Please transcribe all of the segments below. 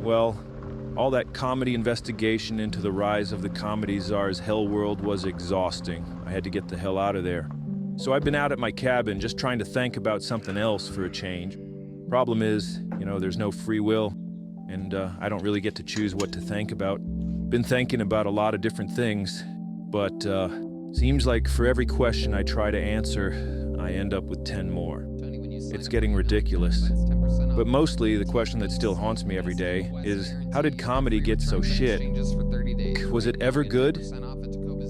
Well, all that comedy investigation into the rise of the comedy czar's hell world was exhausting. I had to get the hell out of there. So I've been out at my cabin just trying to think about something else for a change. Problem is, there's no free will, and I don't really get to choose what to think about. Been thinking about a lot of different things, but seems like for every question I try to answer, I end up with 10 more. It's getting ridiculous. But mostly, the question that still haunts me every day is, how did comedy get so shit? Was it ever good?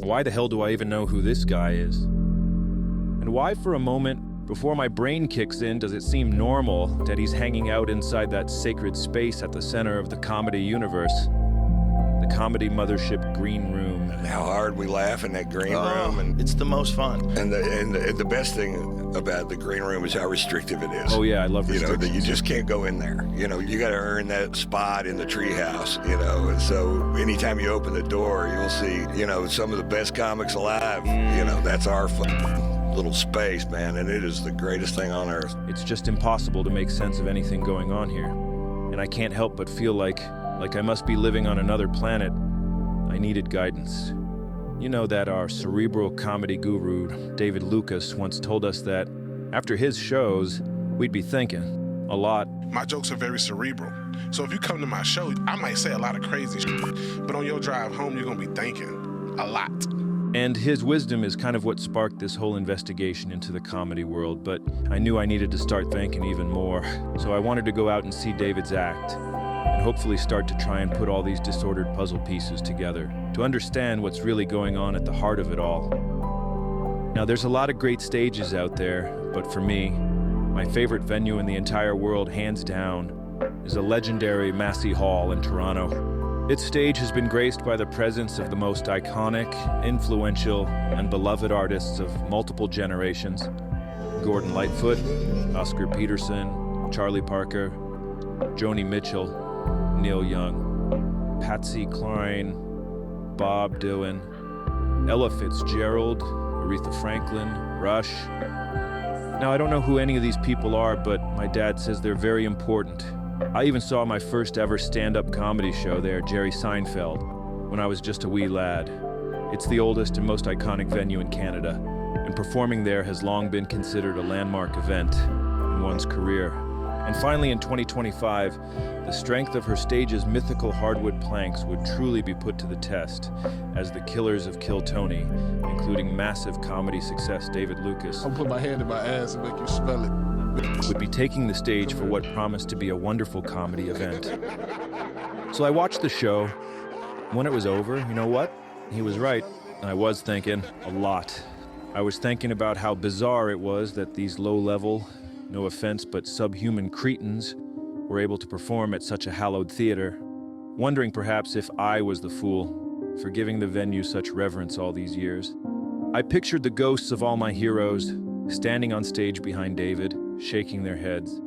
Why the hell do I even know who this guy is? And why for a moment, before my brain kicks in, does it seem normal that he's hanging out inside that sacred space at the center of the comedy universe? The comedy mothership green room. And how hard we laugh in that green room. And it's the most fun. And the best thing about the green room is how restrictive it is. Oh yeah, I love restrictions. That you just can't go in there. You got to earn that spot in the treehouse. And so anytime you open the door, you'll see, some of the best comics alive. That's our little space, man, and it is the greatest thing on earth. It's just impossible to make sense of anything going on here. And I can't help but feel like I must be living on another planet. I needed guidance. You know that our cerebral comedy guru, David Lucas, once told us that after his shows, we'd be thinking a lot. My jokes are very cerebral. So if you come to my show, I might say a lot of crazy shit, but on your drive home, you're gonna be thinking a lot. And his wisdom is kind of what sparked this whole investigation into the comedy world, but I knew I needed to start thinking even more. So I wanted to go out and see David's act, and hopefully start to try and put all these disordered puzzle pieces together, to understand what's really going on at the heart of it all. Now, there's a lot of great stages out there, but for me, my favorite venue in the entire world, hands down, is a legendary Massey Hall in Toronto. Its stage has been graced by the presence of the most iconic, influential, and beloved artists of multiple generations. Gordon Lightfoot, Oscar Peterson, Charlie Parker, Joni Mitchell, Neil Young, Patsy Cline, Bob Dylan, Ella Fitzgerald, Aretha Franklin, Rush. Now, I don't know who any of these people are, but my dad says they're very important. I even saw my first ever stand-up comedy show there, Jerry Seinfeld, when I was just a wee lad. It's the oldest and most iconic venue in Canada, and performing there has long been considered a landmark event in one's career. And finally, in 2025, the strength of her stage's mythical hardwood planks would truly be put to the test, as the Killers of Kill Tony, including massive comedy success David Lucas, I'll put my hand in my ass and make you smell it. would be taking the stage for what promised to be a wonderful comedy event. So I watched the show. When it was over, you know what? He was right. I was thinking a lot. I was thinking about how bizarre it was that these low-level, no offense, but subhuman cretins were able to perform at such a hallowed theater, wondering perhaps if I was the fool for giving the venue such reverence all these years. I pictured the ghosts of all my heroes standing on stage behind David, shaking their heads,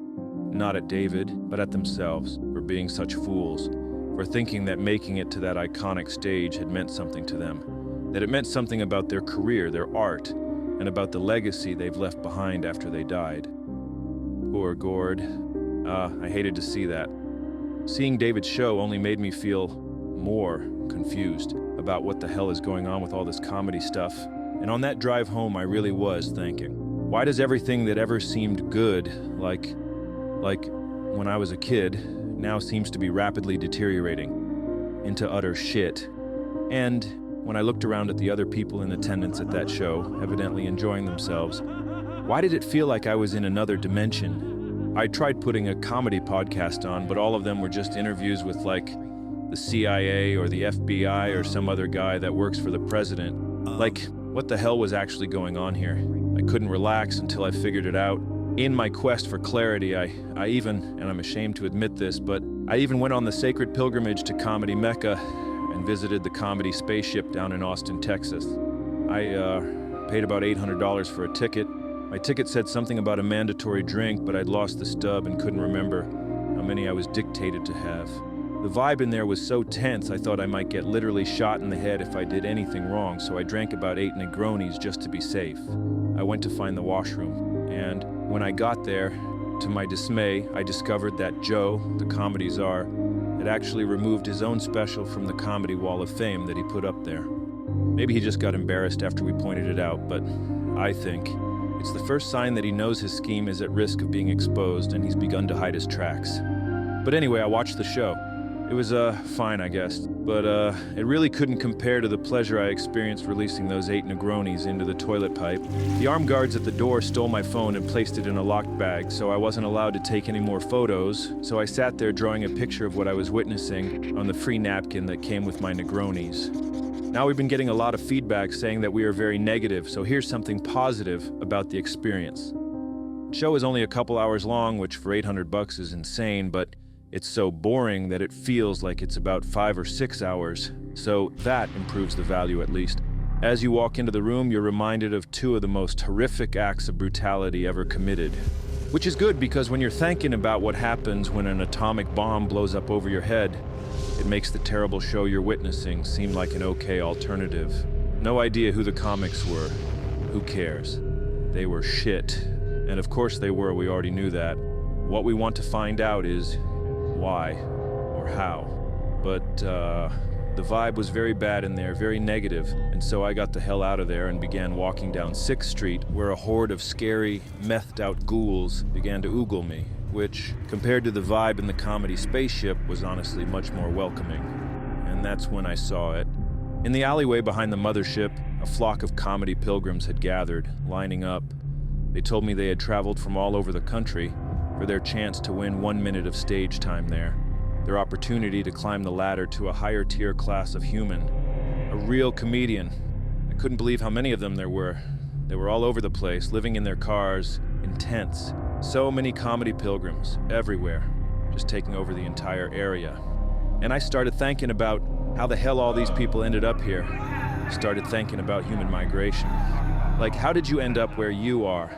not at David, but at themselves for being such fools, for thinking that making it to that iconic stage had meant something to them, that it meant something about their career, their art, and about the legacy they've left behind after they died. Poor Gord. I hated to see that. Seeing David's show only made me feel more confused about what the hell is going on with all this comedy stuff. And on that drive home, I really was thinking, why does everything that ever seemed good, like when I was a kid, now seems to be rapidly deteriorating into utter shit? And when I looked around at the other people in attendance at that show, evidently enjoying themselves, why did it feel like I was in another dimension? I tried putting a comedy podcast on, but all of them were just interviews with like the CIA or the FBI or some other guy that works for the president. Like, what the hell was actually going on here? I couldn't relax until I figured it out. In my quest for clarity, I even, and I'm ashamed to admit this, but I even went on the sacred pilgrimage to Comedy Mecca and visited the Comedy Spaceship down in Austin, Texas. I paid about $800 for a ticket. My ticket said something about a mandatory drink, but I'd lost the stub and couldn't remember how many I was dictated to have. The vibe in there was so tense, I thought I might get literally shot in the head if I did anything wrong, so I drank about 8 Negronis just to be safe. I went to find the washroom, and when I got there, To my dismay, I discovered that Joe, the comedy czar, had actually removed his own special from the Comedy Wall of Fame that he put up there. Maybe he just got embarrassed after we pointed it out, but I think it's the first sign that he knows his scheme is at risk of being exposed and he's begun to hide his tracks. But anyway, I watched the show. It was, fine, I guess, but, it really couldn't compare to the pleasure I experienced releasing those 8 Negronis into the toilet pipe. The armed guards at the door stole my phone and placed it in a locked bag, so I wasn't allowed to take any more photos, so I sat there drawing a picture of what I was witnessing on the free napkin that came with my Negronis. Now we've been getting a lot of feedback saying that we are very negative, so here's something positive about the experience. The show is only a couple hours long, which for $800 is insane, but it's so boring that it feels like it's about 5 or 6 hours, so that improves the value at least. As you walk into the room, you're reminded of 2 of the most horrific acts of brutality ever committed. Which is good because when you're thinking about what happens when an atomic bomb blows up over your head, it makes the terrible show you're witnessing seem like an okay alternative. No idea who the comics were. Who cares? They were shit. And of course they were, we already knew that. What we want to find out is why or how. But the vibe was very bad in there, very negative, and so I got the hell out of there and began walking down 6th Street, where a horde of scary, methed-out ghouls began to oogle me, which, compared to the vibe in the comedy Spaceship, was honestly much more welcoming. And that's when I saw it. In the alleyway behind the mothership, a flock of comedy pilgrims had gathered, lining up. They told me they had traveled from all over the country for their chance to win 1 minute of stage time there, their opportunity to climb the ladder to a higher tier class of human, a real comedian. I couldn't believe how many of them there were. They were all over the place, living in their cars, in tents. So many comedy pilgrims, everywhere, just taking over the entire area. And I started thinking about how the hell all these people ended up here. I started thinking about human migration. Like, how did you end up where you are?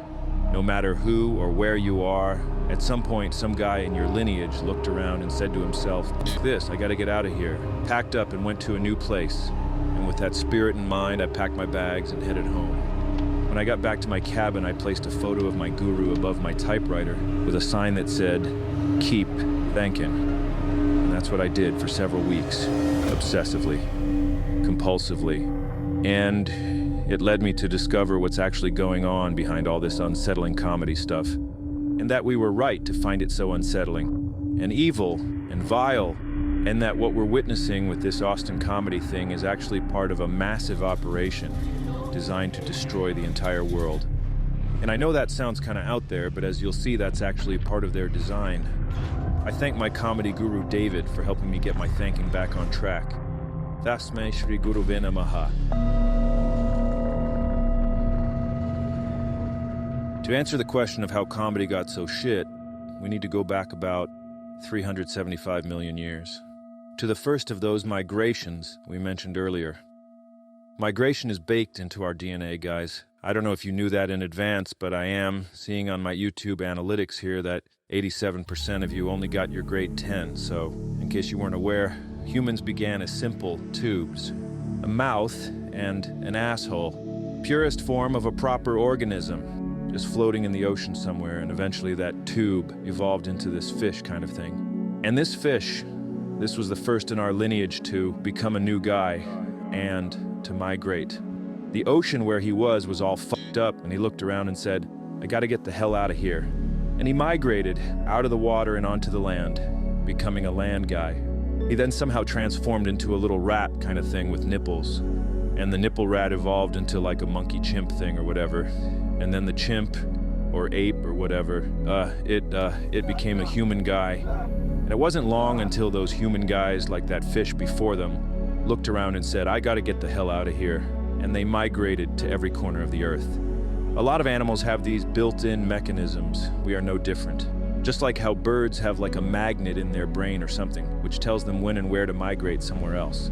No matter who or where you are, at some point, some guy in your lineage looked around and said to himself, "This, I gotta get out of here." Packed up and went to a new place. And with that spirit in mind, I packed my bags and headed home. When I got back to my cabin, I placed a photo of my guru above my typewriter with a sign that said, "Keep thinking." And that's what I did for several weeks, obsessively, compulsively. And it led me to discover what's actually going on behind all this unsettling comedy stuff. And that we were right to find it so unsettling, and evil, and vile, and that what we're witnessing with this Austin comedy thing is actually part of a massive operation designed to destroy the entire world. And I know that sounds kind of out there, but as you'll see, that's actually part of their design. I thank my comedy guru David for helping me get my thinking back on track. Tasmai Shri Guru Namaha. To answer the question of how comedy got so shit, we need to go back about 375 million years. To the first of those migrations we mentioned earlier. Migration is baked into our DNA, guys. I don't know if you knew that in advance, but I am seeing on my YouTube analytics here that 87% of you only got your grade 10, so in case you weren't aware, humans began as simple tubes. A mouth and an asshole. Purest form of a proper organism. Just floating in the ocean somewhere, and eventually that tube evolved into this fish kind of thing. And this fish, this was the first in our lineage to become a new guy and to migrate. The ocean where he was all fucked up, and he looked around and said, "I gotta get the hell out of here." And he migrated out of the water and onto the land, becoming a land guy. He then somehow transformed into a little rat kind of thing with nipples. And the nipple rat evolved into like a monkey chimp thing or whatever. And then the chimp, or ape, or whatever, it became a human guy. And it wasn't long until those human guys, like that fish before them, looked around and said, "I gotta get the hell out of here." And they migrated to every corner of the earth. A lot of animals have these built-in mechanisms. We are no different. Just like how birds have like a magnet in their brain or something, which tells them when and where to migrate somewhere else.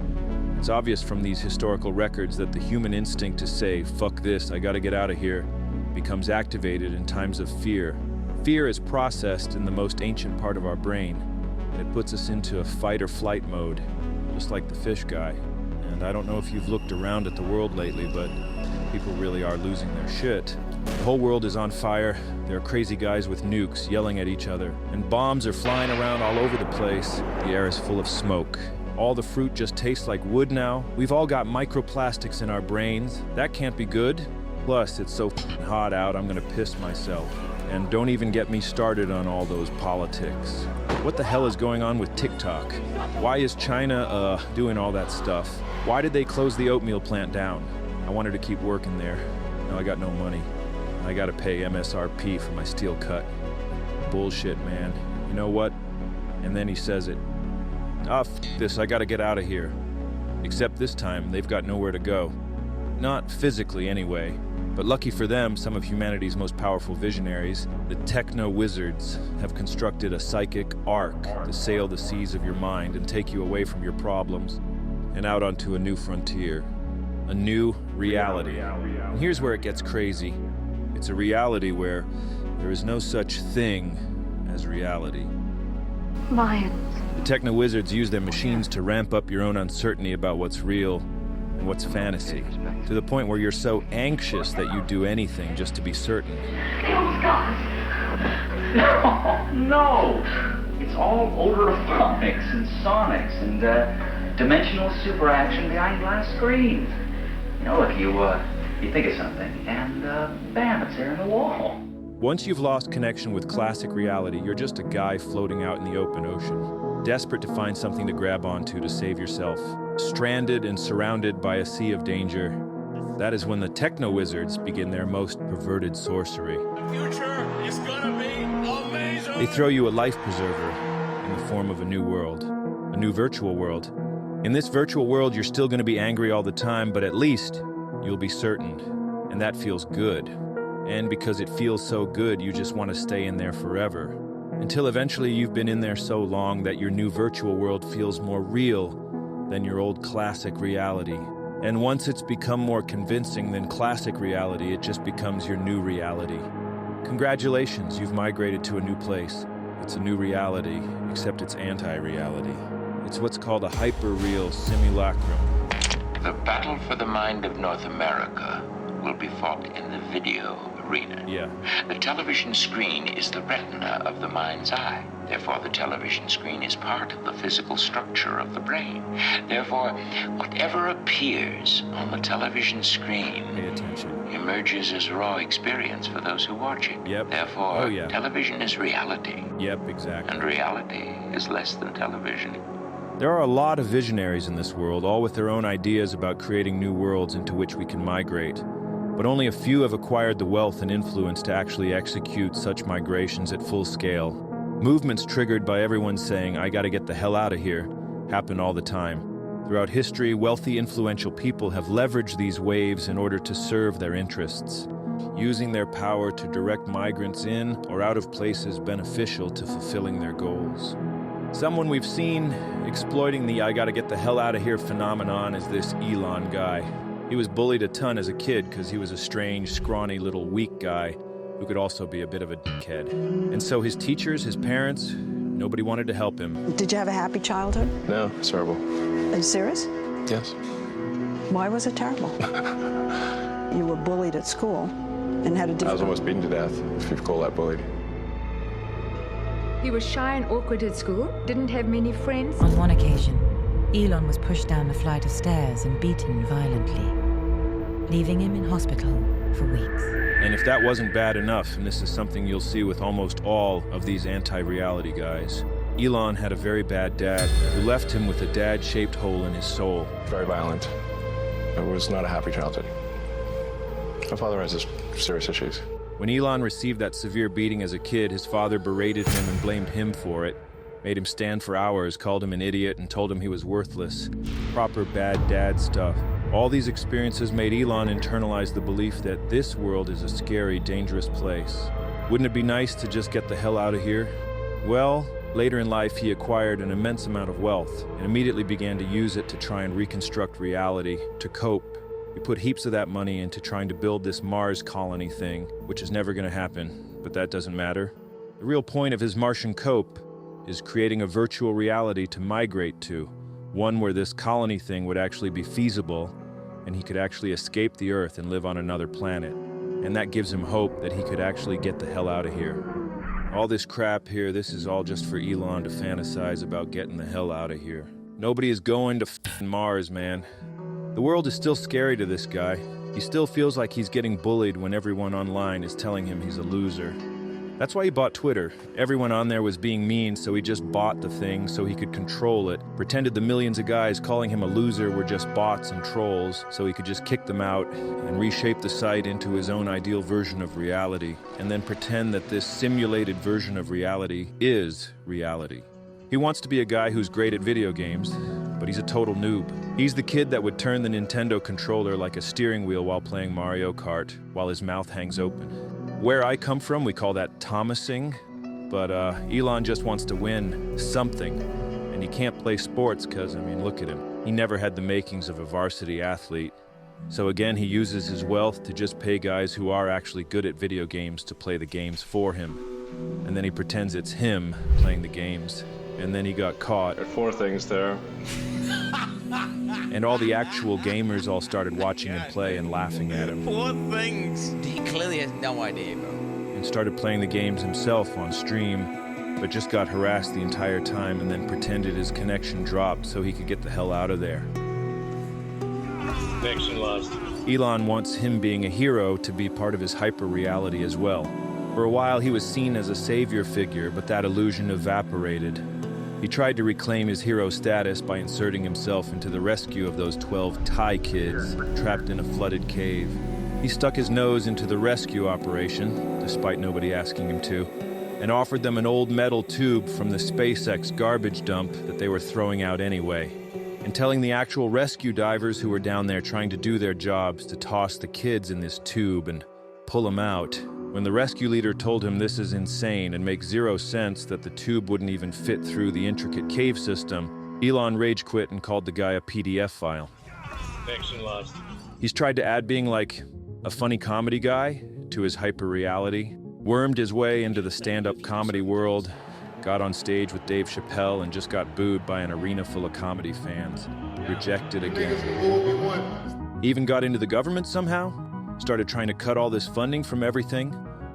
It's obvious from these historical records that the human instinct to say, "Fuck this, I gotta get out of here," becomes activated in times of fear. Fear is processed in the most ancient part of our brain, and it puts us into a fight or flight mode, just like the fish guy. And I don't know if you've looked around at the world lately, but people really are losing their shit. The whole world is on fire. There are crazy guys with nukes yelling at each other, and bombs are flying around all over the place. The air is full of smoke. All the fruit just tastes like wood now. We've all got microplastics in our brains. That can't be good. Plus, it's so hot out, I'm gonna piss myself. And don't even get me started on all those politics. What the hell is going on with TikTok? Why is China, doing all that stuff? Why did they close the oatmeal plant down? I wanted to keep working there. Now I got no money. I gotta pay MSRP for my steel cut. Bullshit, man. You know what? And then he says it. This, I gotta get out of here. Except this time, they've got nowhere to go. Not physically, anyway. But lucky for them, some of humanity's most powerful visionaries, the techno-wizards, have constructed a psychic ark to sail the seas of your mind and take you away from your problems and out onto a new frontier. A new reality. And here's where it gets crazy. It's a reality where there is no such thing as reality. Mayans. The techno-wizards use their machines to ramp up your own uncertainty about what's real and what's fantasy, to the point where you're so anxious that you do anything just to be certain. Those guys. No. It's all ultraphonics and sonics and dimensional superaction behind glass screens. You know, if you think of something and bam, it's there in the wall. Once you've lost connection with classic reality, you're just a guy floating out in the open ocean, desperate to find something to grab onto to save yourself, stranded and surrounded by a sea of danger. That is when the techno-wizards begin their most perverted sorcery. The future is gonna be amazing! They throw you a life preserver in the form of a new world, a new virtual world. In this virtual world, you're still gonna be angry all the time, but at least you'll be certain, and that feels good. And because it feels so good, you just want to stay in there forever. Until eventually you've been in there so long that your new virtual world feels more real than your old classic reality. And once it's become more convincing than classic reality, it just becomes your new reality. Congratulations, you've migrated to a new place. It's a new reality, except it's anti-reality. It's what's called a hyper-real simulacrum. The battle for the mind of North America will be fought in the video arena. Yeah. The television screen is the retina of the mind's eye. Therefore, the television screen is part of the physical structure of the brain. Therefore, whatever appears on the television screen Pay attention. emerges as raw experience for those who watch it. Yep. Therefore, Oh, yeah. television is reality, Yep, exactly. and reality is less than television. There are a lot of visionaries in this world, all with their own ideas about creating new worlds into which we can migrate. But only a few have acquired the wealth and influence to actually execute such migrations at full scale. Movements triggered by everyone saying, "I gotta get the hell out of here," happen all the time. Throughout history, wealthy, influential people have leveraged these waves in order to serve their interests, using their power to direct migrants in or out of places beneficial to fulfilling their goals. Someone we've seen exploiting the "I gotta get the hell out of here" phenomenon is this Elon guy. He was bullied a ton as a kid because he was a strange, scrawny little weak guy who could also be a bit of a dickhead. And so his teachers, his parents, nobody wanted to help him. Did you have a happy childhood? No, it's terrible. Are you serious? Yes. Why was it terrible? You were bullied at school and had a I was different... almost beaten to death, if you call that bullied. He was shy and awkward at school, didn't have many friends. On one occasion, Elon was pushed down a flight of stairs and beaten violently, leaving him in hospital for weeks. And if that wasn't bad enough, and this is something you'll see with almost all of these anti-reality guys, Elon had a very bad dad who left him with a dad-shaped hole in his soul. Very violent. It was not a happy childhood. My father has serious issues. When Elon received that severe beating as a kid, his father berated him and blamed him for it, made him stand for hours, called him an idiot, and told him he was worthless. Proper bad dad stuff. All these experiences made Elon internalize the belief that this world is a scary, dangerous place. Wouldn't it be nice to just get the hell out of here? Well, later in life, he acquired an immense amount of wealth and immediately began to use it to try and reconstruct reality, to cope. He put heaps of that money into trying to build this Mars colony thing, which is never going to happen, but that doesn't matter. The real point of his Martian cope is creating a virtual reality to migrate to, one where this colony thing would actually be feasible, and he could actually escape the Earth and live on another planet. and that gives him hope that he could actually get the hell out of here. All this crap here, this is all just for Elon to fantasize about getting the hell out of here. Nobody is going to Mars, man. The world is still scary to this guy. He still feels like he's getting bullied when everyone online is telling him he's a loser. That's why he bought Twitter. Everyone on there was being mean, so he just bought the thing so he could control it, pretended the millions of guys calling him a loser were just bots and trolls, so he could just kick them out and reshape the site into his own ideal version of reality, and then pretend that this simulated version of reality is reality. He wants to be a guy who's great at video games, but he's a total noob. He's the kid that would turn the Nintendo controller like a steering wheel while playing Mario Kart, while his mouth hangs open. Where I come from, we call that Thomasing, but Elon just wants to win something, and he can't play sports because, I mean, look at him. He never had the makings of a varsity athlete. So again, he uses his wealth to just pay guys who are actually good at video games to play the games for him. And then he pretends it's him playing the games. And then he got caught. There are 4 things there. And all the actual gamers all started watching him play and laughing at him. 4 things. He clearly has no idea, bro. And started playing the games himself on stream, but just got harassed the entire time and then pretended his connection dropped so he could get the hell out of there. Connection lost. Elon wants him being a hero to be part of his hyper-reality as well. For a while, he was seen as a savior figure, but that illusion evaporated. He tried to reclaim his hero status by inserting himself into the rescue of those 12 Thai kids trapped in a flooded cave. He stuck his nose into the rescue operation, despite nobody asking him to, and offered them an old metal tube from the SpaceX garbage dump that they were throwing out anyway, and telling the actual rescue divers who were down there trying to do their jobs to toss the kids in this tube and pull them out. When the rescue leader told him this is insane and makes 0 sense that the tube wouldn't even fit through the intricate cave system, Elon rage quit and called the guy a PDF file. Connection lost. He's tried to add being like a funny comedy guy to his hyper-reality, wormed his way into the stand-up comedy world, got on stage with Dave Chappelle and just got booed by an arena full of comedy fans. Rejected again. Even got into the government somehow. Started trying to cut all this funding from everything,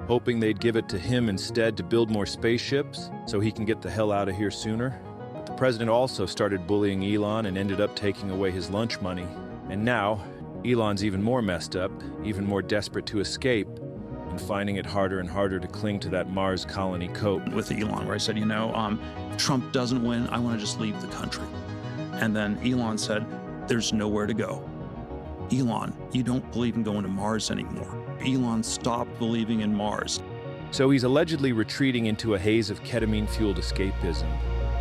hoping they'd give it to him instead to build more spaceships so he can get the hell out of here sooner. But the president also started bullying Elon and ended up taking away his lunch money. And now, Elon's even more messed up, even more desperate to escape, and finding it harder and harder to cling to that Mars colony coat. With Elon, where I said, if Trump doesn't win, I want to just leave the country. And then Elon said, there's nowhere to go. Elon, you don't believe in going to Mars anymore. Elon stopped believing in Mars. So he's allegedly retreating into a haze of ketamine-fueled escapism,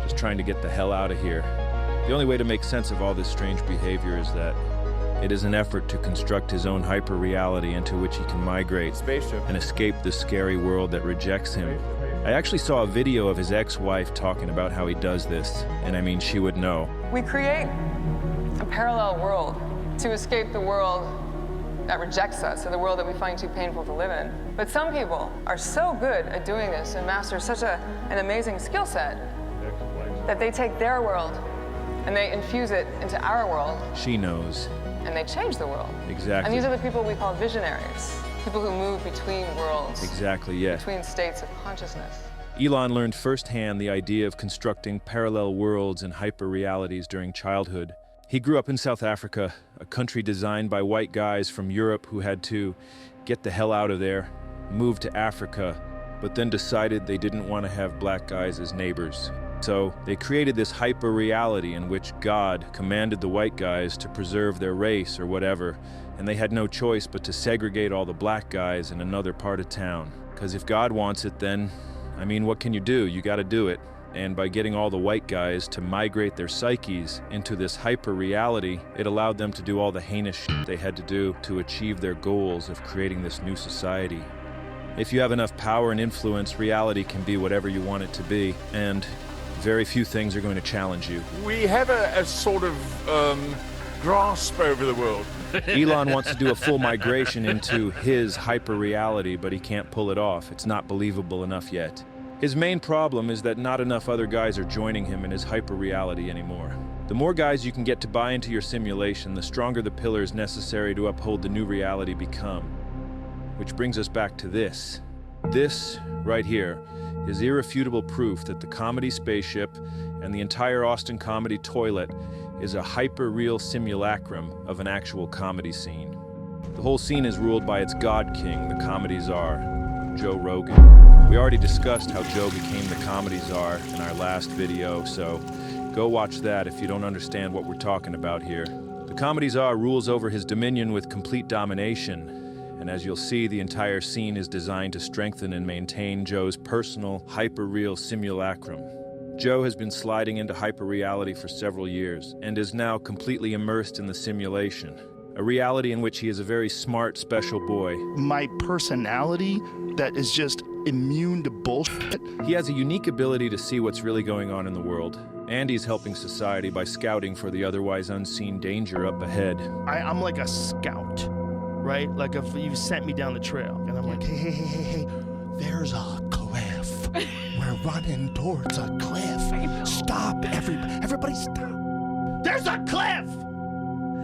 just trying to get the hell out of here. The only way to make sense of all this strange behavior is that it is an effort to construct his own hyper-reality into which he can migrate and escape the scary world that rejects him. I actually saw a video of his ex-wife talking about how he does this, and I mean, she would know. We create a parallel world to escape the world that rejects us, or the world that we find too painful to live in. But some people are so good at doing this and master such an amazing skill set that they take their world and they infuse it into our world. She knows. And they change the world. Exactly. And these are the people we call visionaries, people who move between worlds. Exactly, yeah. Between states of consciousness. Elon learned firsthand the idea of constructing parallel worlds and hyper-realities during childhood. He grew up in South Africa, a country designed by white guys from Europe who had to get the hell out of there, move to Africa, but then decided they didn't want to have black guys as neighbors. So they created this hyper-reality in which God commanded the white guys to preserve their race or whatever, and they had no choice but to segregate all the black guys in another part of town. Because if God wants it, then, I mean, what can you do? You gotta do it. And by getting all the white guys to migrate their psyches into this hyper-reality, it allowed them to do all the heinous shit they had to do to achieve their goals of creating this new society. If you have enough power and influence, reality can be whatever you want it to be, and very few things are going to challenge you. We have a sort of grasp over the world. Elon wants to do a full migration into his hyper-reality, but he can't pull it off. It's not believable enough yet. His main problem is that not enough other guys are joining him in his hyper-reality anymore. The more guys you can get to buy into your simulation, the stronger the pillars necessary to uphold the new reality become. Which brings us back to this. This, right here, is irrefutable proof that the comedy spaceship and the entire Austin comedy toilet is a hyper-real simulacrum of an actual comedy scene. The whole scene is ruled by its god king, the comedy czar, Joe Rogan. We already discussed how Joe became the comedy czar in our last video, so go watch that if you don't understand what we're talking about here. The comedy czar rules over his dominion with complete domination, and as you'll see, the entire scene is designed to strengthen and maintain Joe's personal, hyper-real simulacrum. Joe has been sliding into hyper-reality for several years, and is now completely immersed in the simulation. A reality in which he is a very smart, special boy. My personality that is just immune to bullshit. He has a unique ability to see what's really going on in the world, and he's helping society by scouting for the otherwise unseen danger up ahead. I'm like a scout, right? Like if you sent me down the trail, and I'm like, hey, there's a cliff. We're running towards a cliff. Stop, everybody stop. There's a cliff!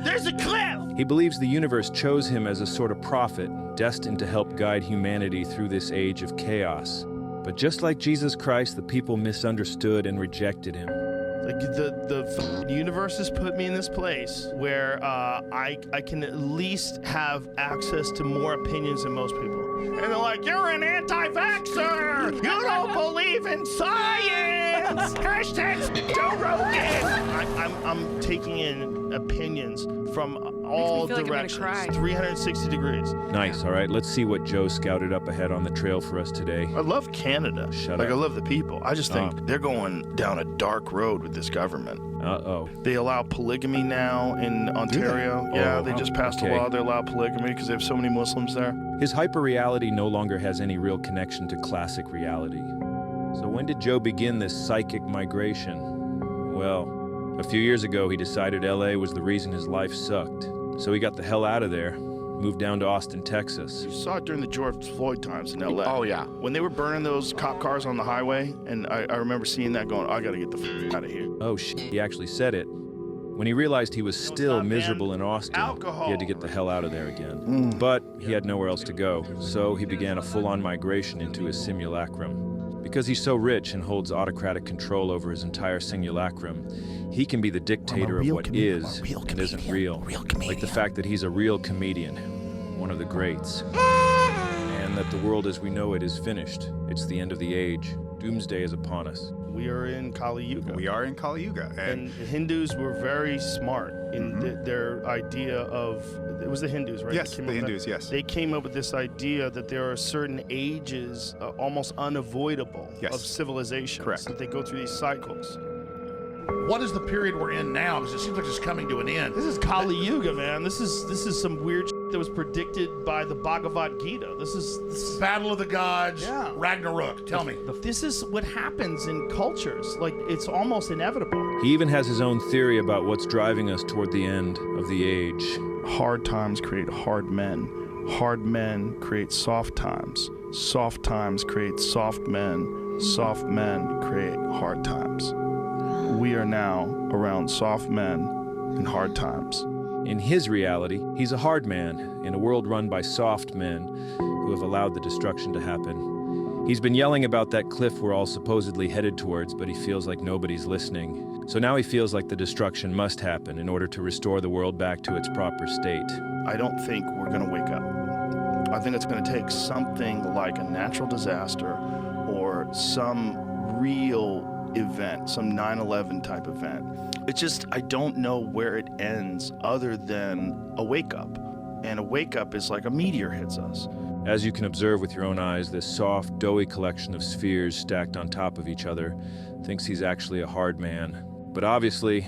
There's a cliff! He believes the universe chose him as a sort of prophet, destined to help guide humanity through this age of chaos. But just like Jesus Christ, the people misunderstood and rejected him. Like the universe has put me in this place where I can at least have access to more opinions than most people. And they're like, you're an anti-vaxxer! You don't believe in science! Hashtag Joe Rogan! I'm taking in opinions from all directions. 360 degrees. Nice, all right. Let's see what Joe scouted up ahead on the trail for us today. I love Canada. Shut up. I love the people. I just think they're going down a dark road with this government. Uh-oh. They allow polygamy now in Ontario. Yeah, they just passed a law to allow polygamy because they have so many Muslims there. His hyper-reality no longer has any real connection to classic reality. So when did Joe begin this psychic migration? Well, a few years ago he decided LA was the reason his life sucked. So he got the hell out of there, moved down to Austin, Texas. You saw it during the George Floyd times in LA. Oh, yeah. When they were burning those cop cars on the highway, and I remember seeing that going, I gotta get the f out of here. Oh, shit, he actually said it. When he realized he was still miserable in Austin, he had to get the hell out of there again. But he had nowhere else to go, so he began a full-on migration into his simulacrum. Because he's so rich and holds autocratic control over his entire simulacrum, he can be the dictator of what is and isn't real. Like the fact that he's a real comedian, one of the greats. And that the world as we know it is finished. It's the end of the age. Doomsday is upon us. We are in Kali Yuga. We are in Kali Yuga. And the Hindus were very smart in their idea of, it was the Hindus, right? Yes, the Hindus, yes. They came up with this idea that there are certain ages, almost unavoidable, of civilizations. Correct. That they go through these cycles. What is the period we're in now? Because it seems like it's coming to an end. This is Kali Yuga, man. This is some weird shit that was predicted by the Bhagavad Gita. This is Battle of the Gods, Ragnarok. Tell me. This is what happens in cultures. Like, it's almost inevitable. He even has his own theory about what's driving us toward the end of the age. Hard times create hard men. Hard men create soft times. Soft times create soft men. Soft men create hard times. We are now around soft men in hard times. In his reality, he's a hard man in a world run by soft men who have allowed the destruction to happen. He's been yelling about that cliff we're all supposedly headed towards, but he feels like nobody's listening. So now he feels like the destruction must happen in order to restore the world back to its proper state. I don't think we're going to wake up. I think it's going to take something like a natural disaster or some real event, some 9/11 type event. It's just, I don't know where it ends other than a wake up. And a wake up is like a meteor hits us. As you can observe with your own eyes, this soft, doughy collection of spheres stacked on top of each other thinks he's actually a hard man. But obviously,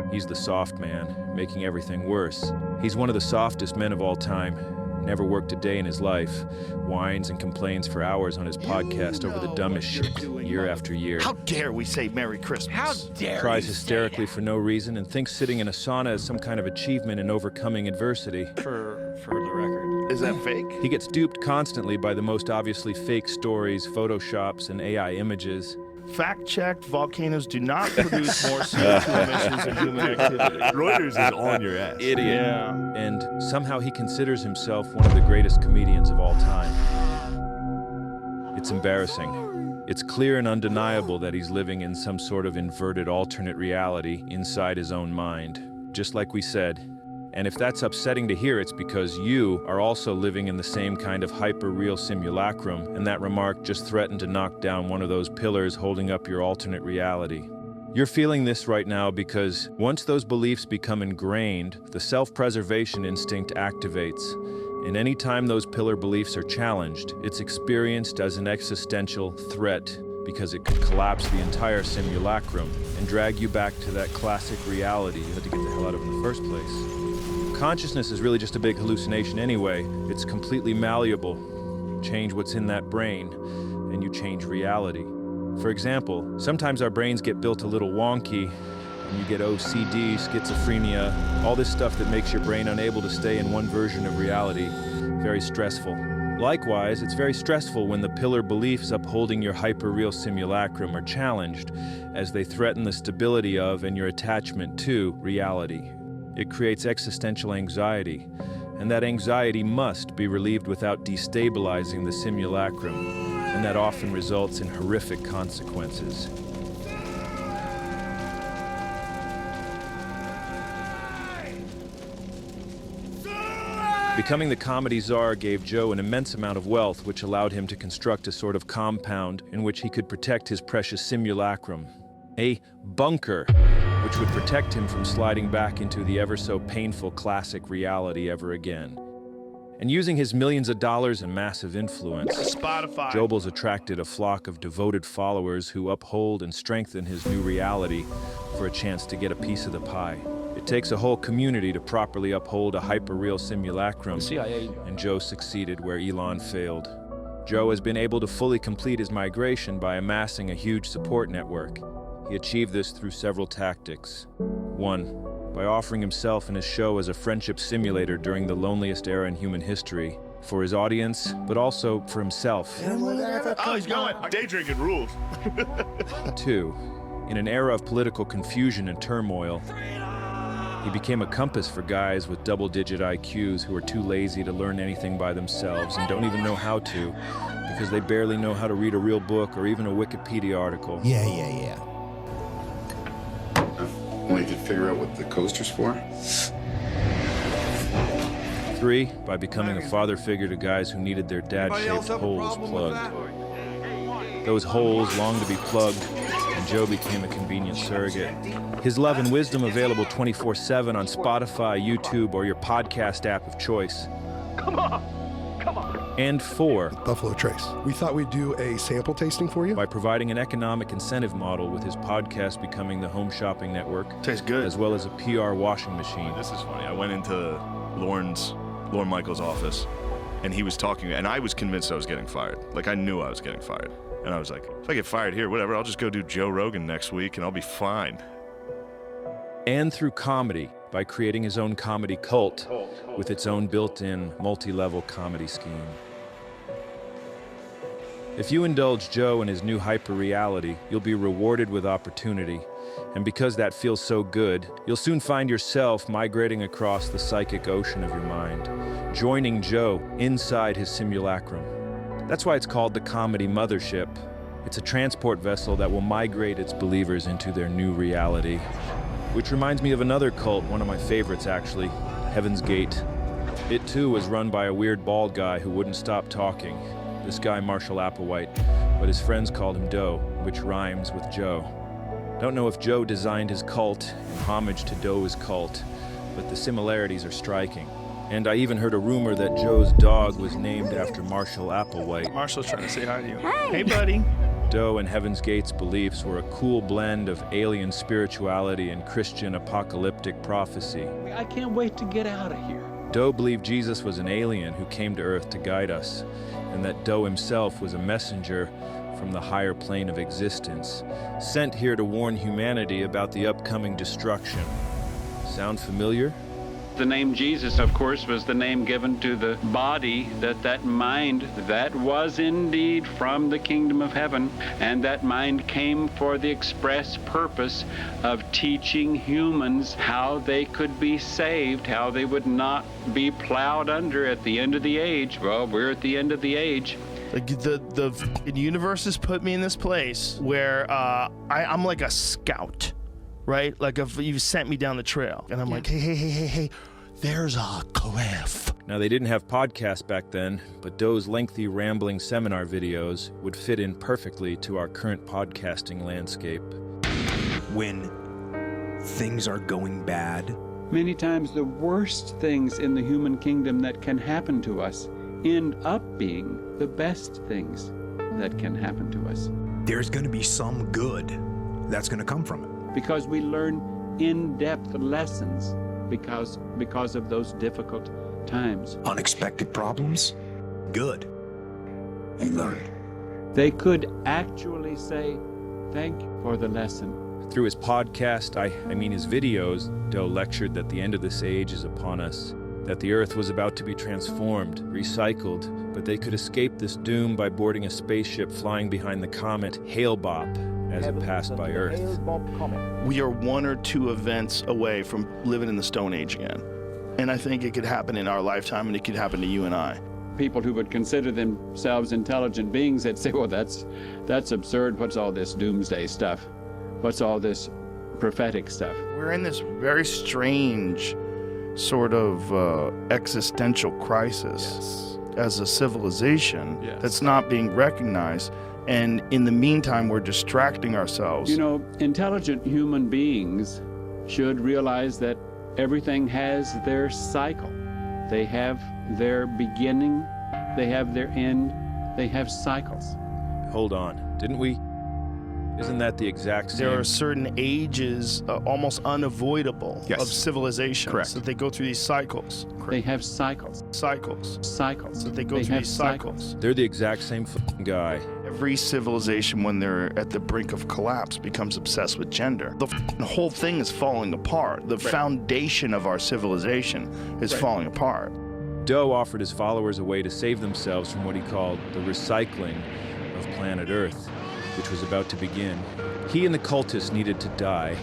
he's the soft man, making everything worse. He's one of the softest men of all time. Never worked a day in his life, whines and complains for hours on his podcast over the dumbest shit year after year. How dare we say Merry Christmas? How dare Cries hysterically for no reason and thinks sitting in a sauna is some kind of achievement in overcoming adversity. For the record. Is that fake? He gets duped constantly by the most obviously fake stories, photoshops, and AI images. Fact check, volcanoes do not produce more CO2 emissions than human activity. Reuters is on your ass. Idiot. Yeah. And somehow he considers himself one of the greatest comedians of all time. It's embarrassing. It's clear and undeniable that he's living in some sort of inverted alternate reality inside his own mind, just like we said. And if that's upsetting to hear, it's because you are also living in the same kind of hyper-real simulacrum, and that remark just threatened to knock down one of those pillars holding up your alternate reality. You're feeling this right now because once those beliefs become ingrained, the self-preservation instinct activates. And any time those pillar beliefs are challenged, it's experienced as an existential threat because it could collapse the entire simulacrum and drag you back to that classic reality you had to get the hell out of in the first place. Consciousness is really just a big hallucination anyway. It's completely malleable. Change what's in that brain, and you change reality. For example, sometimes our brains get built a little wonky, and you get OCD, schizophrenia, all this stuff that makes your brain unable to stay in one version of reality. Very stressful. Likewise, it's very stressful when the pillar beliefs upholding your hyper-real simulacrum are challenged, as they threaten the stability of and your attachment to reality. It creates existential anxiety, and that anxiety must be relieved without destabilizing the simulacrum, and that often results in horrific consequences. Becoming the comedy czar gave Joe an immense amount of wealth, which allowed him to construct a sort of compound in which he could protect his precious simulacrum. A bunker, which would protect him from sliding back into the ever-so-painful classic reality ever again. And using his millions of dollars and massive influence, Spotify. Jobel's attracted a flock of devoted followers who uphold and strengthen his new reality for a chance to get a piece of the pie. It takes a whole community to properly uphold a hyper-real simulacrum, and Joe succeeded where Elon failed. Joe has been able to fully complete his migration by amassing a huge support network. He achieved this through several tactics. 1, by offering himself and his show as a friendship simulator during the loneliest era in human history, for his audience, but also for himself. Oh, he's going. Day drinking rules. 2, in an era of political confusion and turmoil, he became a compass for guys with double-digit IQs who are too lazy to learn anything by themselves and don't even know how to, because they barely know how to read a real book or even a Wikipedia article. Yeah. Only to figure out what the coaster's for? 3, by becoming a father figure to guys who needed their dad-shaped holes plugged. Those holes longed to be plugged, and Joe became a convenient surrogate. His love and wisdom available 24/7 on Spotify, YouTube, or your podcast app of choice. Come on. And 4, Buffalo Trace. We thought we'd do a sample tasting for you. by providing an economic incentive model with his podcast becoming the home shopping network. Tastes good. As well as a PR washing machine. This is funny. I went into Lorne Michaels' office, and he was talking, and I was convinced I was getting fired. Like, I knew I was getting fired. And I was like, if I get fired here, whatever, I'll just go do Joe Rogan next week, and I'll be fine. And through comedy, by creating his own comedy cult with its own built-in multi-level comedy scheme. If you indulge Joe in his new hyper-reality, you'll be rewarded with opportunity. And because that feels so good, you'll soon find yourself migrating across the psychic ocean of your mind, joining Joe inside his simulacrum. That's why it's called the Comedy Mothership. It's a transport vessel that will migrate its believers into their new reality. Which reminds me of another cult, one of my favorites actually, Heaven's Gate. It too was run by a weird bald guy who wouldn't stop talking. This guy, Marshall Applewhite, but his friends called him Doe, which rhymes with Joe. Don't know if Joe designed his cult in homage to Doe's cult, but the similarities are striking. And I even heard a rumor that Joe's dog was named after Marshall Applewhite. Marshall's trying to say hi to you. Hey, buddy. Doe and Heaven's Gate's beliefs were a cool blend of alien spirituality and Christian apocalyptic prophecy. I can't wait to get out of here. Doe believed Jesus was an alien who came to Earth to guide us, and that Doe himself was a messenger from the higher plane of existence, sent here to warn humanity about the upcoming destruction. Sound familiar? The name Jesus, of course, was the name given to the body, that mind that was indeed from the kingdom of heaven, and that mind came for the express purpose of teaching humans how they could be saved, how they would not be plowed under at the end of the age. Well, we're at the end of the age. Like the universe has put me in this place where I'm like a scout, right? Like if you sent me down the trail, and I'm like, hey, there's a cliff. Now, they didn't have podcasts back then, but Doe's lengthy, rambling seminar videos would fit in perfectly to our current podcasting landscape. When things are going bad, Many times the worst things in the human kingdom that can happen to us end up being the best things that can happen to us. there's going to be some good that's going to come from it. Because we learn in-depth lessons because of those difficult times. Unexpected problems, good. You learn. They could actually say, thank you for the lesson. Through his podcast, I mean his videos, Doe lectured that the end of this age is upon us, that the Earth was about to be transformed, recycled, but they could escape this doom by boarding a spaceship flying behind the comet Hale-Bopp as it passed by Earth. We are one or two events away from living in the Stone Age again. And I think it could happen in our lifetime, and it could happen to you and I. People who would consider themselves intelligent beings that say, well, that's absurd. What's all this doomsday stuff? What's all this prophetic stuff? We're in this very strange sort of existential crisis as a civilization that's not being recognized. And in the meantime, we're distracting ourselves. You know, intelligent human beings should realize that everything has their cycle. They have their beginning, they have their end, they have cycles. Hold on, didn't we? Isn't that the exact same? There are certain ages, almost unavoidable, of civilizations. Correct. That they go through these cycles. They have cycles. Cycles. That they go through these cycles. They're the exact same guy. Every civilization, when they're at the brink of collapse, becomes obsessed with gender. The whole thing is falling apart. The foundation of our civilization is falling apart. Doe offered his followers a way to save themselves from what he called the recycling of planet Earth, which was about to begin. He and the cultists needed to die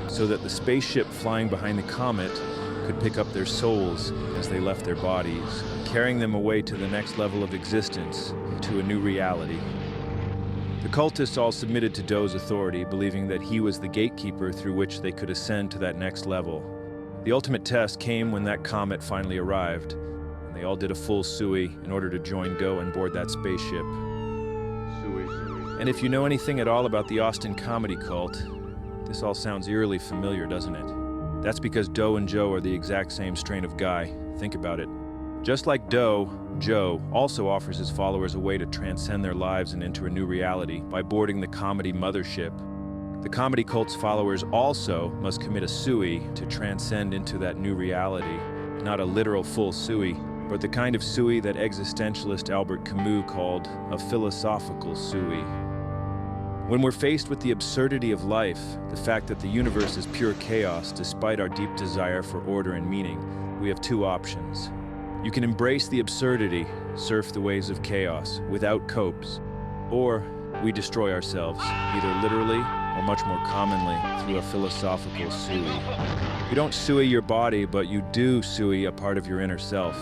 so that the spaceship flying behind the comet could pick up their souls as they left their bodies, carrying them away to the next level of existence, to a new reality. The cultists all submitted to Doe's authority, believing that he was the gatekeeper through which they could ascend to that next level. The ultimate test came when that comet finally arrived, and they all did a full SUI in order to join Doe and board that spaceship. And if you know anything at all about the Austin comedy cult, this all sounds eerily familiar, doesn't it? That's because Doe and Joe are the exact same strain of guy. Think about it. Just like Doe, Joe also offers his followers a way to transcend their lives and enter a new reality by boarding the comedy mothership. The comedy cult's followers also must commit a SUI to transcend into that new reality. Not a literal full SUI, but the kind of SUI that existentialist Albert Camus called a philosophical SUI. When we're faced with the absurdity of life, the fact that the universe is pure chaos despite our deep desire for order and meaning, we have two options. You can embrace the absurdity, surf the waves of chaos without copes, or we destroy ourselves, either literally or much more commonly through a philosophical SUI. You don't SUI your body, but you do SUI a part of your inner self.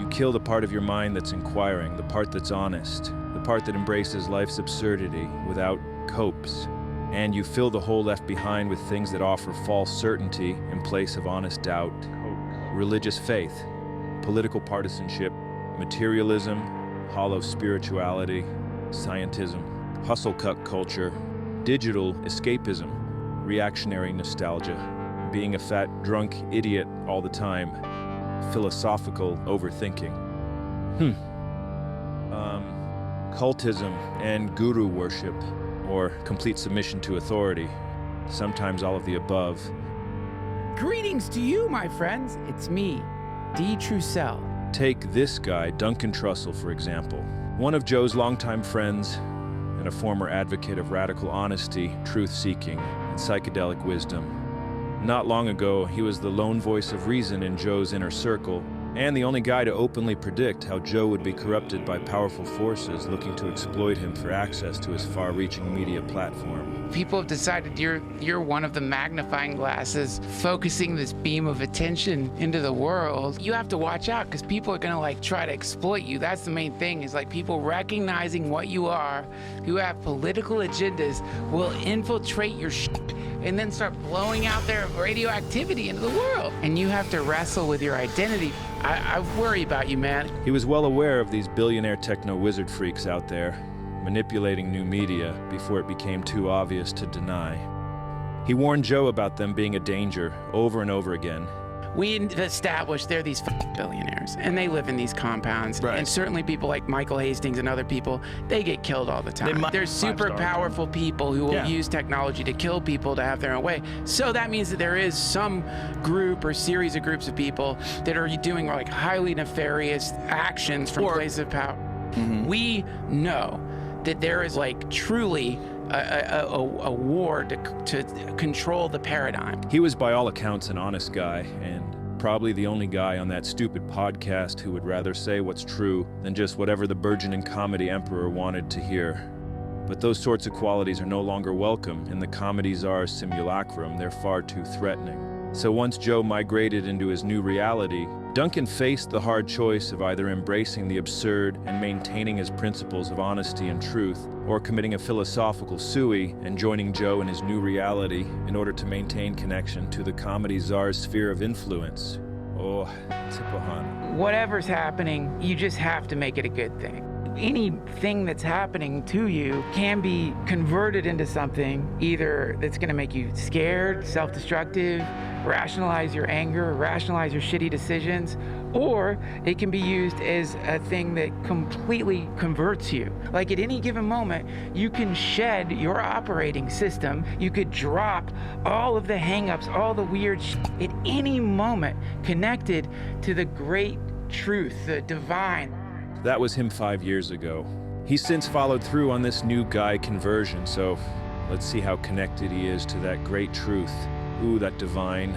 You kill the part of your mind that's inquiring, the part that's honest, the part that embraces life's absurdity without copes, and you fill the hole left behind with things that offer false certainty in place of honest doubt. Religious faith, political partisanship, materialism, hollow spirituality, scientism, hustle-cut culture, digital escapism, reactionary nostalgia, being a fat, drunk idiot all the time, philosophical overthinking. Cultism and guru worship, or complete submission to authority, sometimes all of the above. Greetings to you, my friends. It's me, D. Trussell. Take this guy, Duncan Trussell, for example. One of Joe's longtime friends and a former advocate of radical honesty, truth-seeking, and psychedelic wisdom. Not long ago, he was the lone voice of reason in Joe's inner circle, and the only guy to openly predict how Joe would be corrupted by powerful forces looking to exploit him for access to his far-reaching media platform. People have decided you're one of the magnifying glasses focusing this beam of attention into the world. You have to watch out because people are gonna try to exploit you. That's the main thing, is people recognizing what you are, who have political agendas, will infiltrate your and then start blowing out their radioactivity into the world. And you have to wrestle with your identity. I worry about you, man. He was well aware of these billionaire techno-wizard freaks out there, manipulating new media before it became too obvious to deny. He warned Joe about them being a danger over and over again. We established they're these billionaires, and they live in these compounds. Right. And certainly people like Michael Hastings and other people, they get killed all the time. There's super powerful people who will use technology to kill people to have their own way. So that means that there is some group or series of groups of people that are doing highly nefarious actions from places of power. Mm-hmm. We know that there is truly a war to control the paradigm. He was by all accounts an honest guy, and probably the only guy on that stupid podcast who would rather say what's true than just whatever the burgeoning comedy emperor wanted to hear. But those sorts of qualities are no longer welcome in the comedy czar's simulacrum. They're far too threatening. So once Joe migrated into his new reality, Duncan faced the hard choice of either embracing the absurd and maintaining his principles of honesty and truth, or committing a philosophical SUI and joining Joe in his new reality in order to maintain connection to the comedy czar's sphere of influence. Oh, Tipahan. Whatever's happening, you just have to make it a good thing. Anything that's happening to you can be converted into something either that's going to make you scared, self-destructive, rationalize your anger, rationalize your shitty decisions, or it can be used as a thing that completely converts you. At any given moment, you can shed your operating system. You could drop all of the hang-ups, all the weird shit at any moment connected to the great truth, the divine. That was him 5 years ago. He's since followed through on this new guy conversion, so let's see how connected he is to that great truth. Ooh, that divine.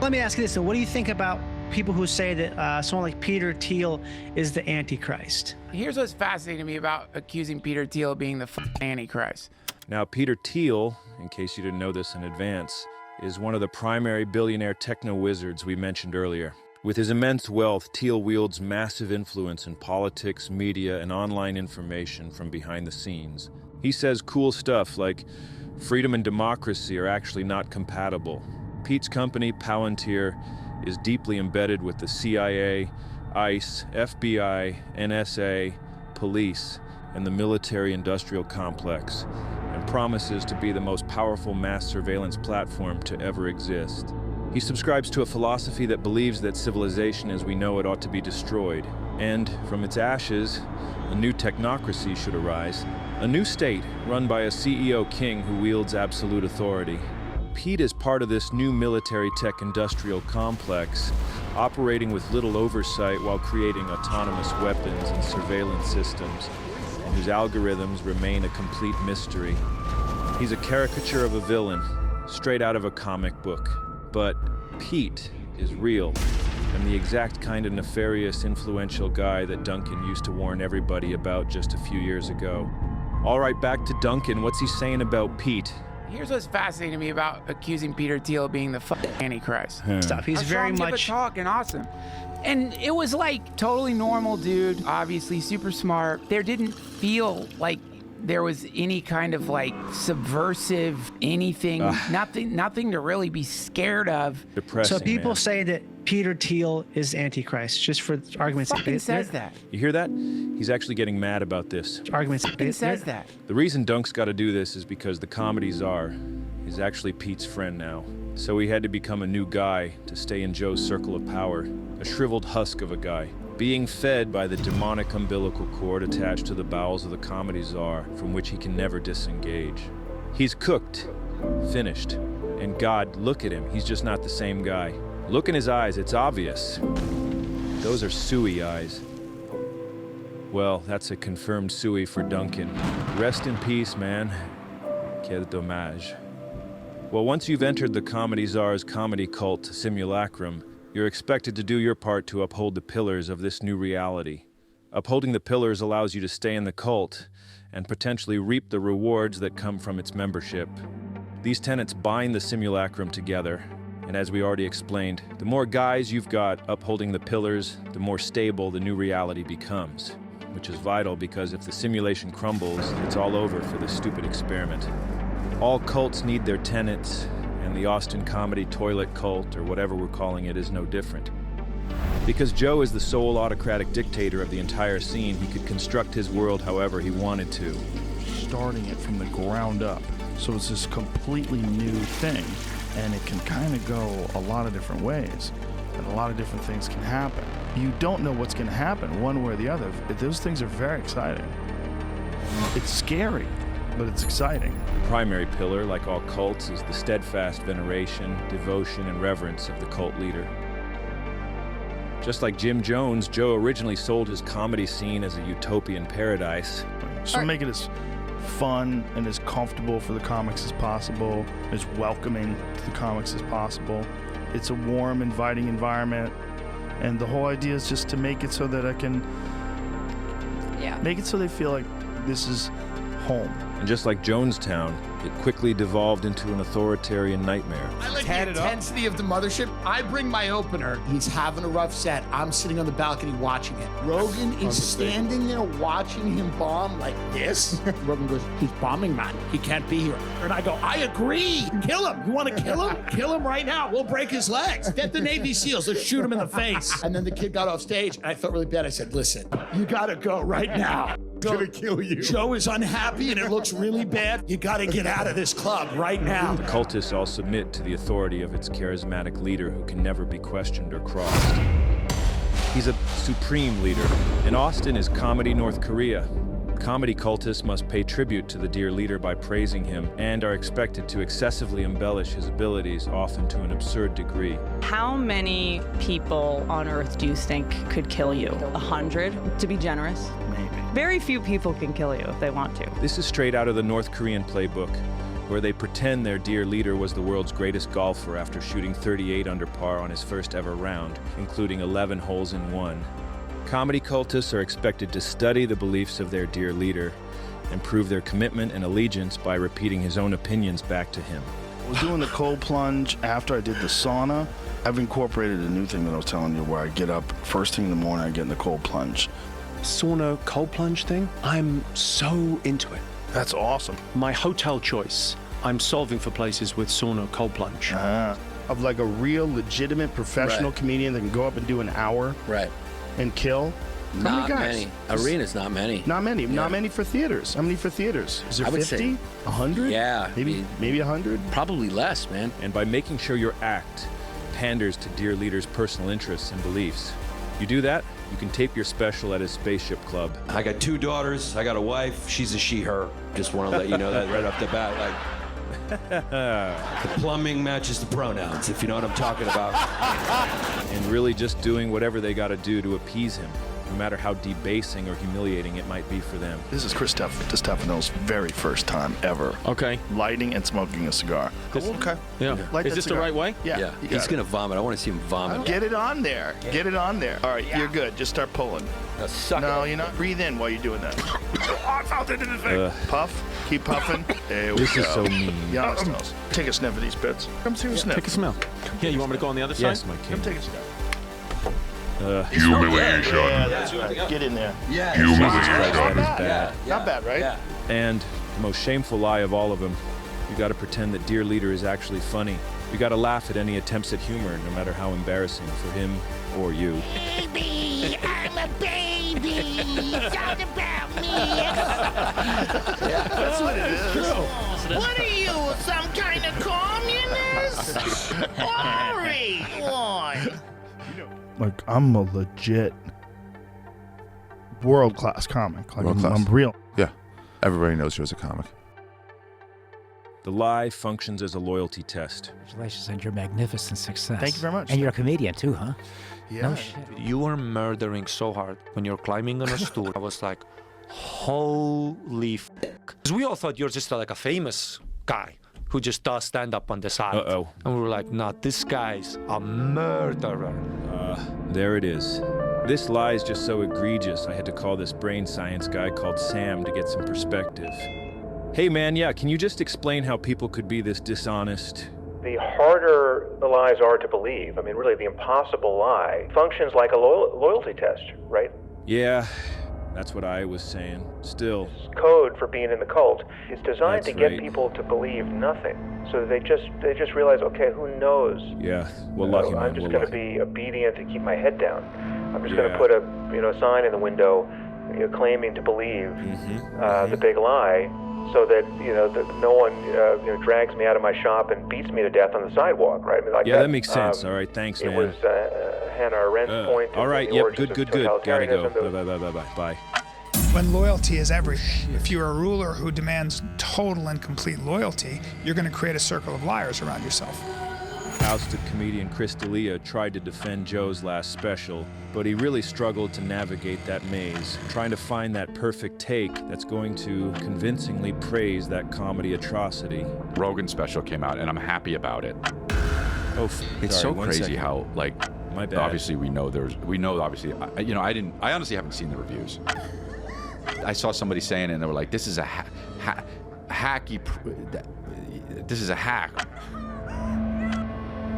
Let me ask you this, though. What do you think about people who say that someone like Peter Thiel is the Antichrist? Here's what's fascinating to me about accusing Peter Thiel of being the Antichrist. Now, Peter Thiel, in case you didn't know this in advance, is one of the primary billionaire techno-wizards we mentioned earlier. With his immense wealth, Thiel wields massive influence in politics, media, and online information from behind the scenes. He says cool stuff like freedom and democracy are actually not compatible. Pete's company, Palantir, is deeply embedded with the CIA, ICE, FBI, NSA, police, and the military-industrial complex, and promises to be the most powerful mass surveillance platform to ever exist. He subscribes to a philosophy that believes that civilization as we know it ought to be destroyed, and from its ashes, a new technocracy should arise, a new state run by a CEO king who wields absolute authority. Pete is part of this new military tech industrial complex, operating with little oversight while creating autonomous weapons and surveillance systems, and whose algorithms remain a complete mystery. He's a caricature of a villain, straight out of a comic book. But Pete is real, and the exact kind of nefarious, influential guy that Duncan used to warn everybody about just a few years ago. All right, back to Duncan. What's he saying about Pete? Here's what's fascinating to me about accusing Peter Thiel of being the Antichrist. Stuff. He's very much talking awesome. And it was totally normal dude, obviously super smart. There didn't feel like there was any kind of subversive anything, nothing to really be scared of. Depressing, so people man. say that Peter Thiel is Antichrist, just for argument's sake. Fucking says that. You hear that? He's actually getting mad about this. Argument's sake. Fucking says that. The reason Dunk's got to do this is because the comedy czar is actually Pete's friend now. So he had to become a new guy to stay in Joe's circle of power, a shriveled husk of a guy, being fed by the demonic umbilical cord attached to the bowels of the comedy czar from which he can never disengage. He's cooked, finished, and God, look at him, he's just not the same guy. Look in his eyes, it's obvious. Those are Sui eyes. Well, that's a confirmed Sui for Duncan. Rest in peace, man. Quel dommage. Well, once you've entered the Comedy Czar's comedy cult simulacrum, you're expected to do your part to uphold the pillars of this new reality. Upholding the pillars allows you to stay in the cult and potentially reap the rewards that come from its membership. These tenets bind the simulacrum together, and as we already explained, the more guys you've got upholding the pillars, the more stable the new reality becomes, which is vital because if the simulation crumbles, it's all over for this stupid experiment. All cults need their tenets, and the Austin Comedy Toilet Cult, or whatever we're calling it, is no different. Because Joe is the sole autocratic dictator of the entire scene, he could construct his world however he wanted to. Starting it from the ground up. So it's this completely new thing, and it can kind of go a lot of different ways, and a lot of different things can happen. You don't know what's going to happen one way or the other. Those things are very exciting. It's scary, but it's exciting. The primary pillar, like all cults, is the steadfast veneration, devotion, and reverence of the cult leader. Just like Jim Jones, Joe originally sold his comedy scene as a utopian paradise. So make it as fun and as comfortable for the comics as possible, as welcoming to the comics as possible. It's a warm, inviting environment, and the whole idea is just to make it so that I can make it so they feel like this is home. And just like Jonestown, it quickly devolved into an authoritarian nightmare. I like the intensity of the mothership. I bring my opener. He's having a rough set. I'm sitting on the balcony watching it. Rogan is standing there watching him bomb like this. Rogan goes, he's bombing, man. He can't be here. And I go, I agree. Kill him. You want to kill him? Kill him right now. We'll break his legs. Get the Navy SEALs. Let's shoot him in the face. And then the kid got off stage, and I felt really bad. I said, listen, you got to go right now. Gonna kill you. Joe is unhappy and it looks really bad. You gotta get out of this club right now. The cultists all submit to the authority of its charismatic leader who can never be questioned or crossed. He's a supreme leader, and Austin is comedy North Korea. Comedy cultists must pay tribute to the dear leader by praising him and are expected to excessively embellish his abilities, often to an absurd degree. How many people on Earth do you think could kill you? 100, to be generous? Maybe. Very few people can kill you if they want to. This is straight out of the North Korean playbook, where they pretend their dear leader was the world's greatest golfer after shooting 38 under par on his first ever round, including 11 holes in one. Comedy cultists are expected to study the beliefs of their dear leader and prove their commitment and allegiance by repeating his own opinions back to him. I was doing the cold plunge after I did the sauna. I've incorporated a new thing that I was telling you where I get up first thing in the morning, I get in the cold plunge. Sauna cold plunge thing, I'm so into it. That's awesome. My hotel choice, I'm solving for places with sauna cold plunge. Of like a real legitimate professional comedian that can go up and do an hour and kill. Not many. Arenas, not many. Not many. Not many for theaters. How many for theaters? Is there 50? 100? Yeah. Maybe 100? Probably less, man. And by making sure your act panders to dear leader's personal interests and beliefs, you do that, you can tape your special at his spaceship club. I got 2 daughters. I got a wife. She's a she/her. Just want to let you know that right off the bat. Like, the plumbing matches the pronouns, if you know what I'm talking about. And really just doing whatever they got to do to appease him, no matter how debasing or humiliating it might be for them. This is Chris Stefano's very first time ever. Okay. Lighting and smoking a cigar. Okay. Yeah. Is this the right way? Yeah. He's going to vomit. I want to see him vomit. Get it on there. Get it on there. All right, you're good. Just start pulling. No, you're not. Breathe in while you're doing that. I felt it in his face. Puff. Keep puffing. There we This go. is so mean. Youngsters. Take a sniff of these bits. Come take a sniff. Take a smell. Yeah, you want me to go on the other side? Yes, my king. Come take a sniff. Humiliation. Yeah, that's right. Get in there. Yeah. Humiliation. That is bad. Not bad, right? Yeah. And the most shameful lie of all of them, you got to pretend that dear leader is actually funny. You got to laugh at any attempts at humor, no matter how embarrassing for him or you. Baby, I'm a baby. It's all about me. That's what it is. What are you, some kind of communist? Ori! Why? Like, I'm a legit world-class comic. Like, World-class. I'm real. Yeah. Everybody knows you as a comic. The lie functions as a loyalty test. Congratulations on your magnificent success. Thank you very much. And you're a comedian too, huh? Yeah. No shit. You were murdering so hard when you're climbing on a stool. I was like, holy f***. Because we all thought you're just like a famous guy who just does stand up on the side. Uh-oh. And we were like, no, this guy's a murderer. There it is. This lie is just so egregious, I had to call this brain science guy called Sam to get some perspective. Hey man, yeah, can you just explain how people could be this dishonest? The harder the lies are to believe, I mean, really, the impossible lie functions like a loyalty test, right? Yeah, that's what I was saying. Still. Code for being in the cult is designed That's to get right. people to believe nothing, so that they just realize, okay, who knows? Yeah, well, lucky man. I'm just well, going to lucky. be obedient and keep my head down. I'm just going Yeah. to put a sign in the window, claiming to believe the big lie, so that that no one drags me out of my shop and beats me to death on the sidewalk, right? I mean, like Yeah, that makes sense. All right, thanks, It man. was Hannah Arendt's point. All right, in the yep, origins good. of Gotta go. totalitarianism. Bye. When loyalty is everything, if you're a ruler who demands total and complete loyalty, you're going to create a circle of liars around yourself. Ousted comedian Chris D'Elia tried to defend Joe's last special, but he really struggled to navigate that maze, trying to find that perfect take that's going to convincingly praise that comedy atrocity. Rogan's special came out, and I'm happy about it. Oh, it's sorry, so 1 crazy second. how, like, My bad. obviously obviously, I honestly haven't seen the reviews. I saw somebody saying it, and they were like, this is a this is a hack.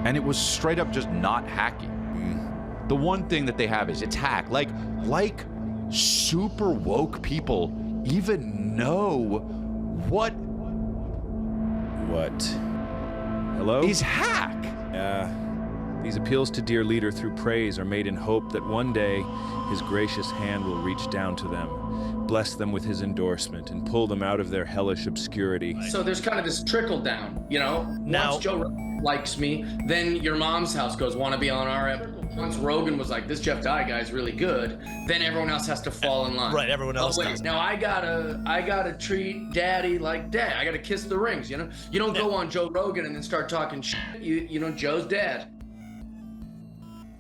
And it was straight up just not hacky. The one thing that they have is it's hack. Like super woke people even know what Hello? is hack. These appeals to dear leader through praise are made in hope that one day his gracious hand will reach down to them, bless them with his endorsement, and pull them out of their hellish obscurity. So there's kind of this trickle down, Once Joe Rogan likes me, then your mom's house goes, want to be on our episode. Once Rogan was like, this Jeff Dye guy's really good, then everyone else has to fall in line. Right, everyone else does. Now I gotta treat daddy like dad. I gotta kiss the rings, You don't go on Joe Rogan and then start talking shit. Joe's dad.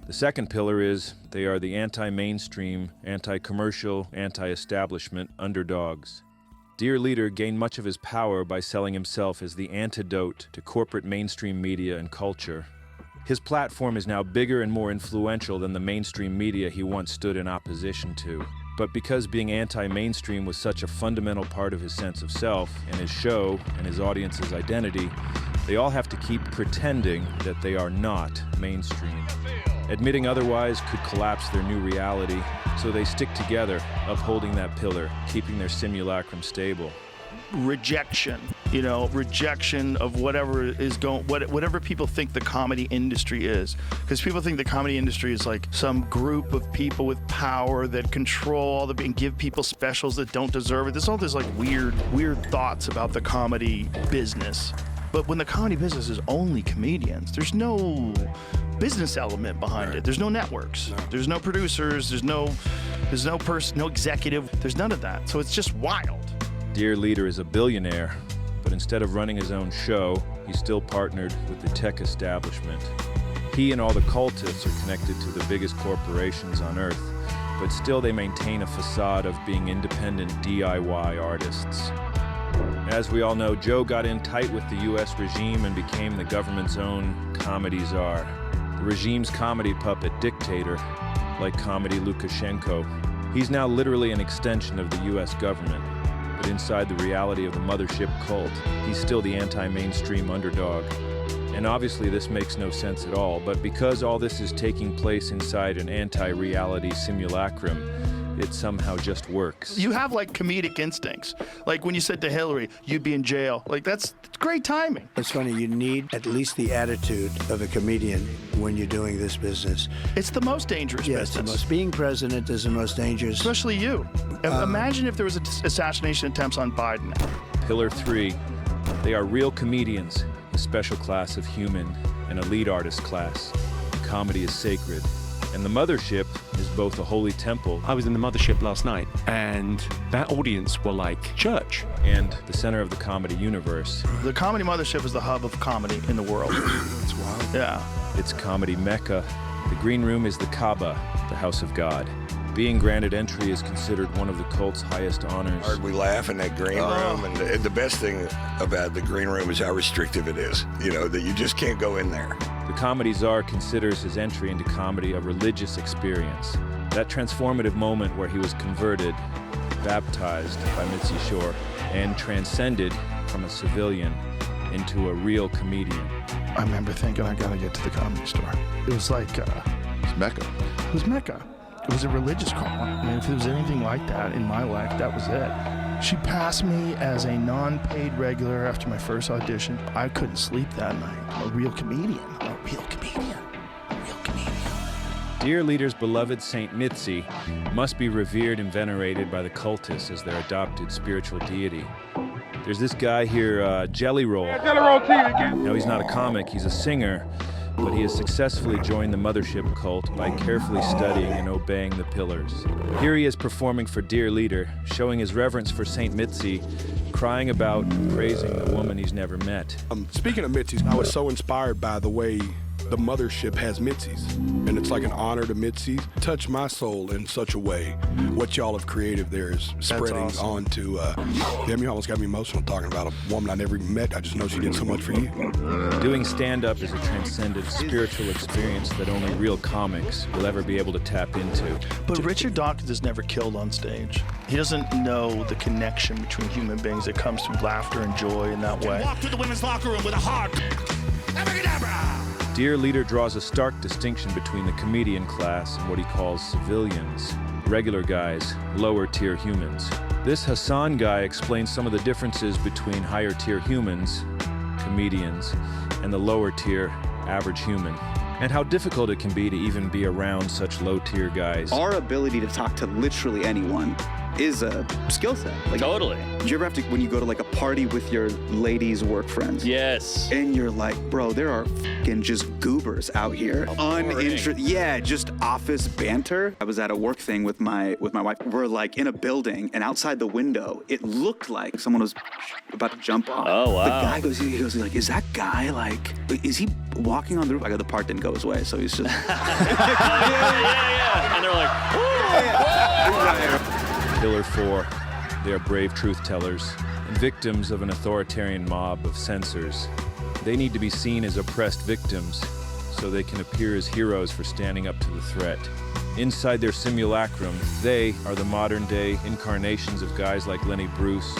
The second pillar is they are the anti-mainstream, anti-commercial, anti-establishment underdogs. Dear Leader gained much of his power by selling himself as the antidote to corporate mainstream media and culture. His platform is now bigger and more influential than the mainstream media he once stood in opposition to. But because being anti-mainstream was such a fundamental part of his sense of self and his show and his audience's identity, they all have to keep pretending that they are not mainstream. Admitting otherwise could collapse their new reality, so they stick together, upholding that pillar, keeping their simulacrum stable. Rejection, rejection of whatever is whatever people think the comedy industry is. Because people think the comedy industry is like some group of people with power that control all and give people specials that don't deserve it. There's all this like weird thoughts about the comedy business. But when the comedy business is only comedians, there's no business element behind it. There's no networks. There's no producers. There's no person, no executive. There's none of that. So it's just wild. Dear Leader is a billionaire, but instead of running his own show, he's still partnered with the tech establishment. He and all the cultists are connected to the biggest corporations on Earth, but still they maintain a facade of being independent DIY artists. As we all know, Joe got in tight with the US regime and became the government's own comedy czar. The regime's comedy puppet dictator, like comedy Lukashenko. He's now literally an extension of the US government. But inside the reality of the mothership cult, he's still the anti-mainstream underdog. And obviously this makes no sense at all, but because all this is taking place inside an anti-reality simulacrum, it somehow just works. You have like comedic instincts. Like when you said to Hillary, you'd be in jail. Like that's great timing. It's funny, you need at least the attitude of a comedian when you're doing this business. It's the most dangerous business. Being president is the most dangerous. Especially you. Imagine if there was assassination attempts on Biden. Pillar 3, they are real comedians, a special class of human, an elite artist class. Comedy is sacred. And the mothership is both a holy temple. I was in the mothership last night, and that audience were like church. And the center of the comedy universe. The comedy mothership is the hub of comedy in the world. That's wild. Yeah. It's comedy mecca. The green room is the Kaaba, the house of God. Being granted entry is considered one of the cult's highest honors. We laugh in that green room, and the best thing about the green room is how restrictive it is. You know, that you just can't go in there. The comedy czar considers his entry into comedy a religious experience. That transformative moment where he was converted, baptized by Mitzi Shore, and transcended from a civilian into a real comedian. I remember thinking, I gotta get to the Comedy Store. It was like, it's Mecca. It was Mecca. It was a religious call. I mean, if there was anything like that in my life, that was it. She passed me as a non-paid regular after my first audition. I couldn't sleep that night. I'm a real comedian. A real comedian. A real comedian. Dear Leader's beloved Saint Mitzi must be revered and venerated by the cultists as their adopted spiritual deity. There's this guy here, Jelly Roll. Jelly Roll TV again. Now, he's not a comic, he's a singer, but he has successfully joined the Mothership cult by carefully studying and obeying the pillars. Here he is performing for Dear Leader, showing his reverence for Saint Mitzi, crying about and praising the woman he's never met. Speaking of Mitzi's, I was so inspired by the way the Mothership has Mitzi's, and it's like an honor to Mitzi. Touched my soul in such a way. What y'all have created there is spreading on to, damn, you almost got me emotional talking about a woman I never even met. I just know she did so much for you. Doing stand-up is a transcendent spiritual experience that only real comics will ever be able to tap into. But Richard Dawkins is never killed on stage. He doesn't know the connection between human beings that comes through laughter and joy in that way. Walk to the women's locker room with a heart. Abracadabra! Dear Leader draws a stark distinction between the comedian class and what he calls civilians, regular guys, lower-tier humans. This Hassan guy explains some of the differences between higher-tier humans, comedians, and the lower-tier average human, and how difficult it can be to even be around such low-tier guys. Our ability to talk to literally anyone is a skill set. Like, totally. Do you ever have to, when you go to like a party with your ladies' work friends? Yes. And you're like, bro, there are fucking just goobers out here. Yeah, just office banter. I was at a work thing with my wife. We're like in a building, and outside the window, it looked like someone was about to jump off. Oh, wow. The guy goes, like, is that guy like, is he walking on the roof? I go, the part didn't go his way, so he's just. yeah. And they're like, Pillar 4, they are brave truth tellers and victims of an authoritarian mob of censors. They need to be seen as oppressed victims so they can appear as heroes for standing up to the threat. Inside their simulacrum, they are the modern-day incarnations of guys like Lenny Bruce,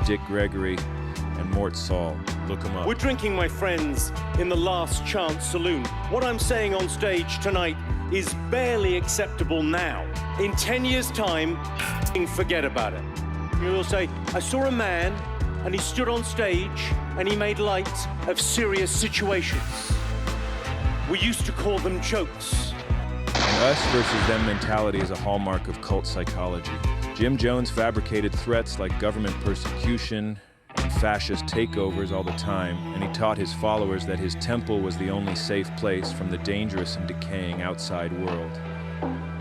Dick Gregory, and Mort Saul. Look them up. We're drinking, my friends, in the Last Chance Saloon. What I'm saying on stage tonight is barely acceptable now. In 10 years' time, forget about it. You'll say, I saw a man, and he stood on stage, and he made light of serious situations. We used to call them jokes. An us versus them mentality is a hallmark of cult psychology. Jim Jones fabricated threats like government persecution and fascist takeovers all the time, and he taught his followers that his temple was the only safe place from the dangerous and decaying outside world.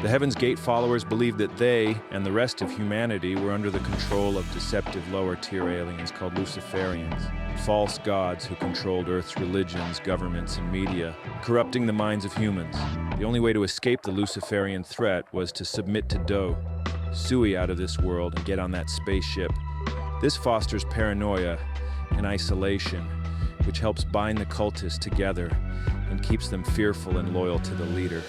The Heaven's Gate followers believed that they and the rest of humanity were under the control of deceptive lower-tier aliens called Luciferians, false gods who controlled Earth's religions, governments, and media, corrupting the minds of humans. The only way to escape the Luciferian threat was to submit to Do, Sui out of this world, and get on that spaceship. This fosters paranoia and isolation, which helps bind the cultists together and keeps them fearful and loyal to the leader.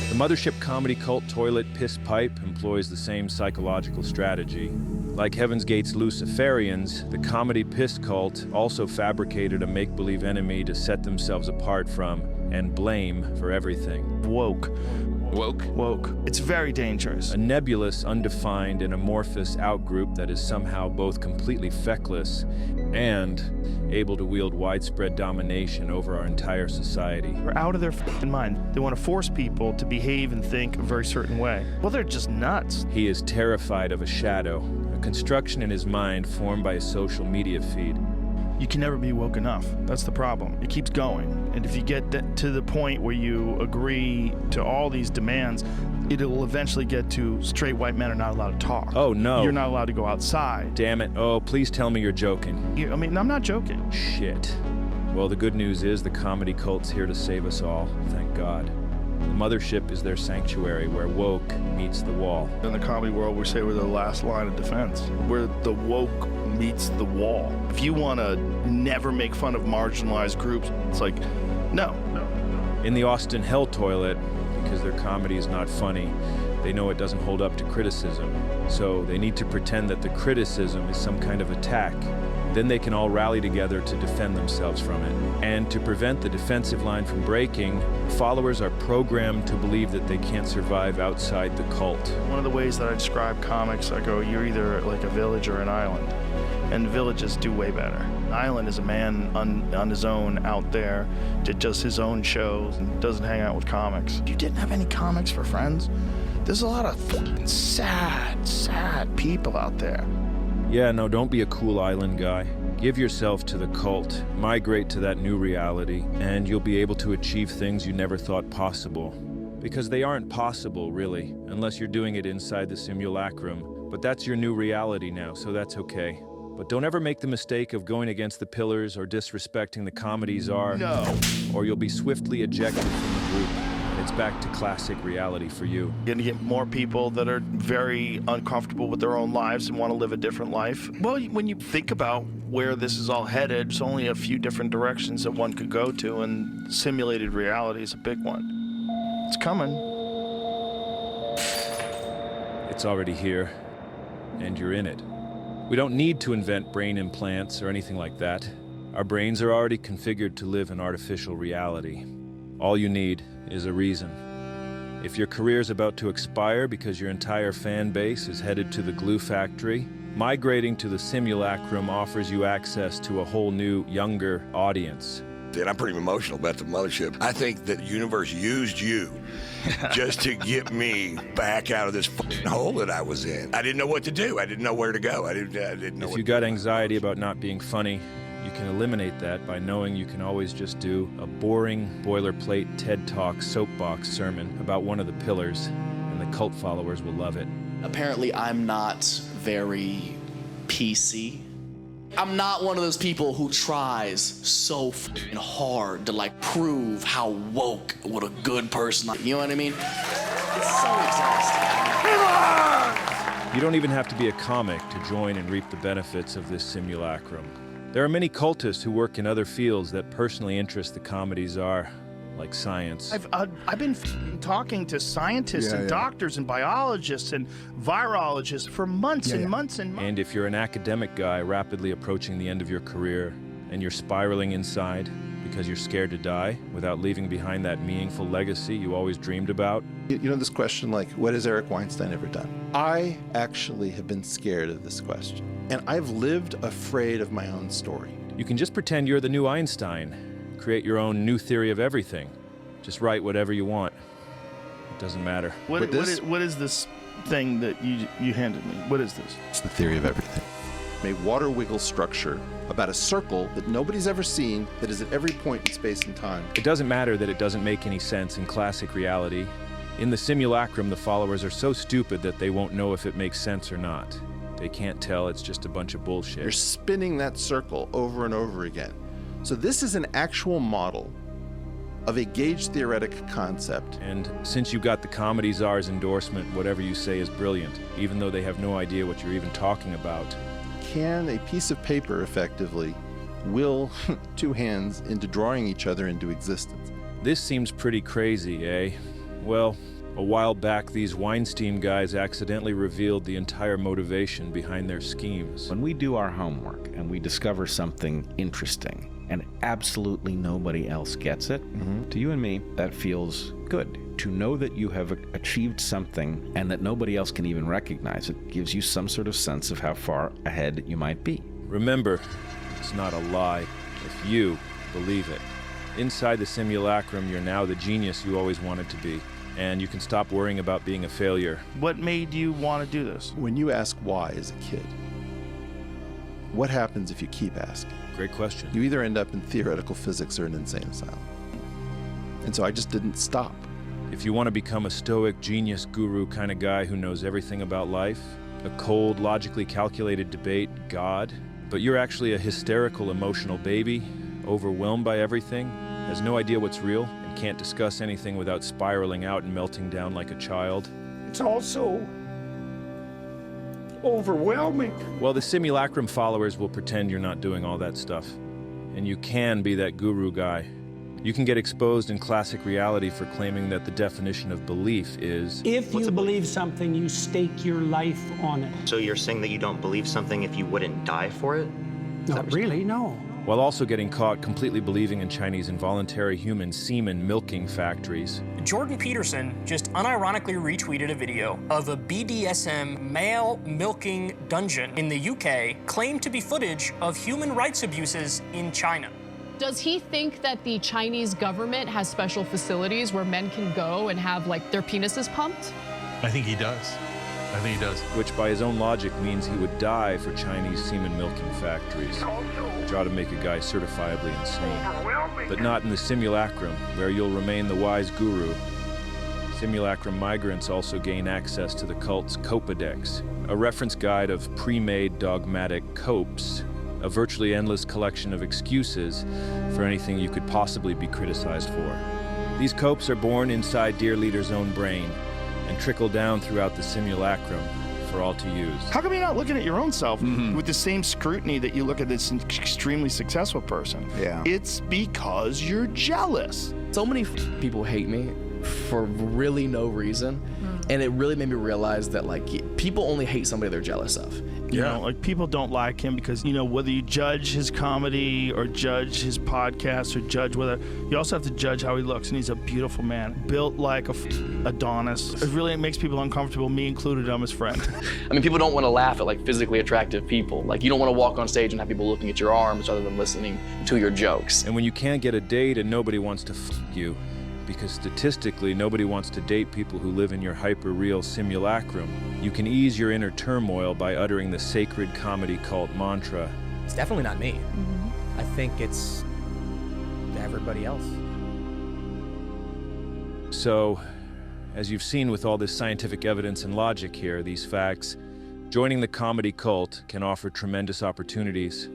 The Mothership comedy cult Toilet Piss Pipe employs the same psychological strategy. Like Heaven's Gate's Luciferians, the comedy piss cult also fabricated a make-believe enemy to set themselves apart from and blame for everything. Woke. Woke? It's very dangerous. A nebulous, undefined, and amorphous outgroup that is somehow both completely feckless and able to wield widespread domination over our entire society. They're out of their f***ing mind. They want to force people to behave and think a very certain way. Well, they're just nuts. He is terrified of a shadow, a construction in his mind formed by a social media feed. You can never be woke enough. That's the problem. It keeps going. And if you get to the point where you agree to all these demands, it'll eventually get to straight white men are not allowed to talk. Oh, no. You're not allowed to go outside. Damn it. Oh, please tell me you're joking. I'm not joking. Shit. Well, the good news is the comedy cult's here to save us all. Thank God. The mothership is their sanctuary where woke meets the wall. In the comedy world, we say we're the last line of defense. We're the woke meets the wall. If you want to never make fun of marginalized groups, it's like, no. In the Austin Hell Toilet, because their comedy is not funny, they know it doesn't hold up to criticism. So they need to pretend that the criticism is some kind of attack. Then they can all rally together to defend themselves from it. And to prevent the defensive line from breaking, followers are programmed to believe that they can't survive outside the cult. One of the ways that I describe comics, I go, you're either like a village or an island. And villages do way better. An island is a man on his own out there, did just his own shows and doesn't hang out with comics. You didn't have any comics for friends? There's a lot of fucking sad people out there. Yeah, no, don't be a cool island guy. Give yourself to the cult, migrate to that new reality, and you'll be able to achieve things you never thought possible. Because they aren't possible, really, unless you're doing it inside the simulacrum. But that's your new reality now, so that's okay. But don't ever make the mistake of going against the pillars or disrespecting the comedy czar. No. Or you'll be swiftly ejected from the group. It's back to classic reality for you. You're gonna get more people that are very uncomfortable with their own lives and want to live a different life. Well, when you think about where this is all headed, there's only a few different directions that one could go to, and simulated reality is a big one. It's coming. It's already here, and you're in it. We don't need to invent brain implants or anything like that. Our brains are already configured to live in artificial reality. All you need is a reason. If your career's about to expire because your entire fan base is headed to the glue factory, migrating to the simulacrum offers you access to a whole new, younger audience. And I'm pretty emotional about the mothership. I think that the universe used you just to get me back out of this fucking hole that I was in. I didn't know what to do. I didn't know where to go. I didn't know. If you got anxiety about not being funny, you can eliminate that by knowing you can always just do a boring, boilerplate TED Talk soapbox sermon about one of the pillars, and the cult followers will love it. Apparently, I'm not very PC. I'm not one of those people who tries so fucking hard to like prove how woke what a good person. You know what I mean? It's so exhausting. You don't even have to be a comic to join and reap the benefits of this simulacrum. There are many cultists who work in other fields that personally interest the comedy czar, like science. I've been talking to scientists and doctors and biologists and virologists for months and months and months. And if you're an academic guy rapidly approaching the end of your career and you're spiraling inside because you're scared to die without leaving behind that meaningful legacy you always dreamed about. You know this question, like, what has Eric Weinstein ever done? I actually have been scared of this question. And I've lived afraid of my own story. You can just pretend you're the new Einstein. Create your own new theory of everything. Just write whatever you want. It doesn't matter. What is this thing that you handed me? What is this? It's the theory of everything. A water wiggle structure about a circle that nobody's ever seen that is at every point in space and time. It doesn't matter that it doesn't make any sense in classic reality. In the simulacrum, the followers are so stupid that they won't know if it makes sense or not. They can't tell, it's just a bunch of bullshit. You're spinning that circle over and over again. So this is an actual model of a gauge theoretic concept. And since you got the comedy czar's endorsement, whatever you say is brilliant, even though they have no idea what you're even talking about. Can a piece of paper effectively will two hands into drawing each other into existence? This seems pretty crazy, eh? Well, a while back, these Weinstein guys accidentally revealed the entire motivation behind their schemes. When we do our homework and we discover something interesting, and absolutely nobody else gets it, to you and me, that feels good. To know that you have achieved something and that nobody else can even recognize it gives you some sort of sense of how far ahead you might be. Remember, it's not a lie if you believe it. Inside the simulacrum, you're now the genius you always wanted to be, and you can stop worrying about being a failure. What made you want to do this? When you ask why as a kid, what happens if you keep asking? Great question. You either end up in theoretical physics or an insane asylum. And so I just didn't stop. If you want to become a stoic, genius guru kind of guy who knows everything about life, a cold, logically calculated debate, God, but you're actually a hysterical, emotional baby, overwhelmed by everything, has no idea what's real, and can't discuss anything without spiraling out and melting down like a child. It's also overwhelming. Well, the simulacrum followers will pretend you're not doing all that stuff. And you can be that guru guy. You can get exposed in classic reality for claiming that the definition of belief is... If you believe something, you stake your life on it. So you're saying that you don't believe something if you wouldn't die for it? Not really, no. While also getting caught completely believing in Chinese involuntary human semen milking factories. Jordan Peterson just unironically retweeted a video of a BDSM male milking dungeon in the UK claimed to be footage of human rights abuses in China. Does he think that the Chinese government has special facilities where men can go and have, like, their penises pumped? I think he does. I think he does. Which, by his own logic, means he would die for Chinese semen milking factories, which ought to make a guy certifiably insane. But not in the simulacrum, where you'll remain the wise guru. Simulacrum migrants also gain access to the cult's Copadex, a reference guide of pre-made dogmatic copes, a virtually endless collection of excuses for anything you could possibly be criticized for. These copes are born inside Dear Leader's own brain and trickle down throughout the simulacrum for all to use. How come you're not looking at your own self with the same scrutiny that you look at this extremely successful person? Yeah. It's because you're jealous. So many people hate me for really no reason, and it really made me realize that, like, people only hate somebody they're jealous of. You know, like, people don't like him because, you know, whether you judge his comedy or judge his podcast or judge whether, you also have to judge how he looks, and he's a beautiful man, built like a Adonis. It really makes people uncomfortable, me included. I'm his friend. I mean, people don't want to laugh at, like, physically attractive people. Like, you don't want to walk on stage and have people looking at your arms rather than listening to your jokes. And when you can't get a date and nobody wants to you, because statistically nobody wants to date people who live in your hyper-real simulacrum, you can ease your inner turmoil by uttering the sacred comedy cult mantra. It's definitely not me. I think it's everybody else. So, as you've seen with all this scientific evidence and logic here, these facts, joining the comedy cult can offer tremendous opportunities.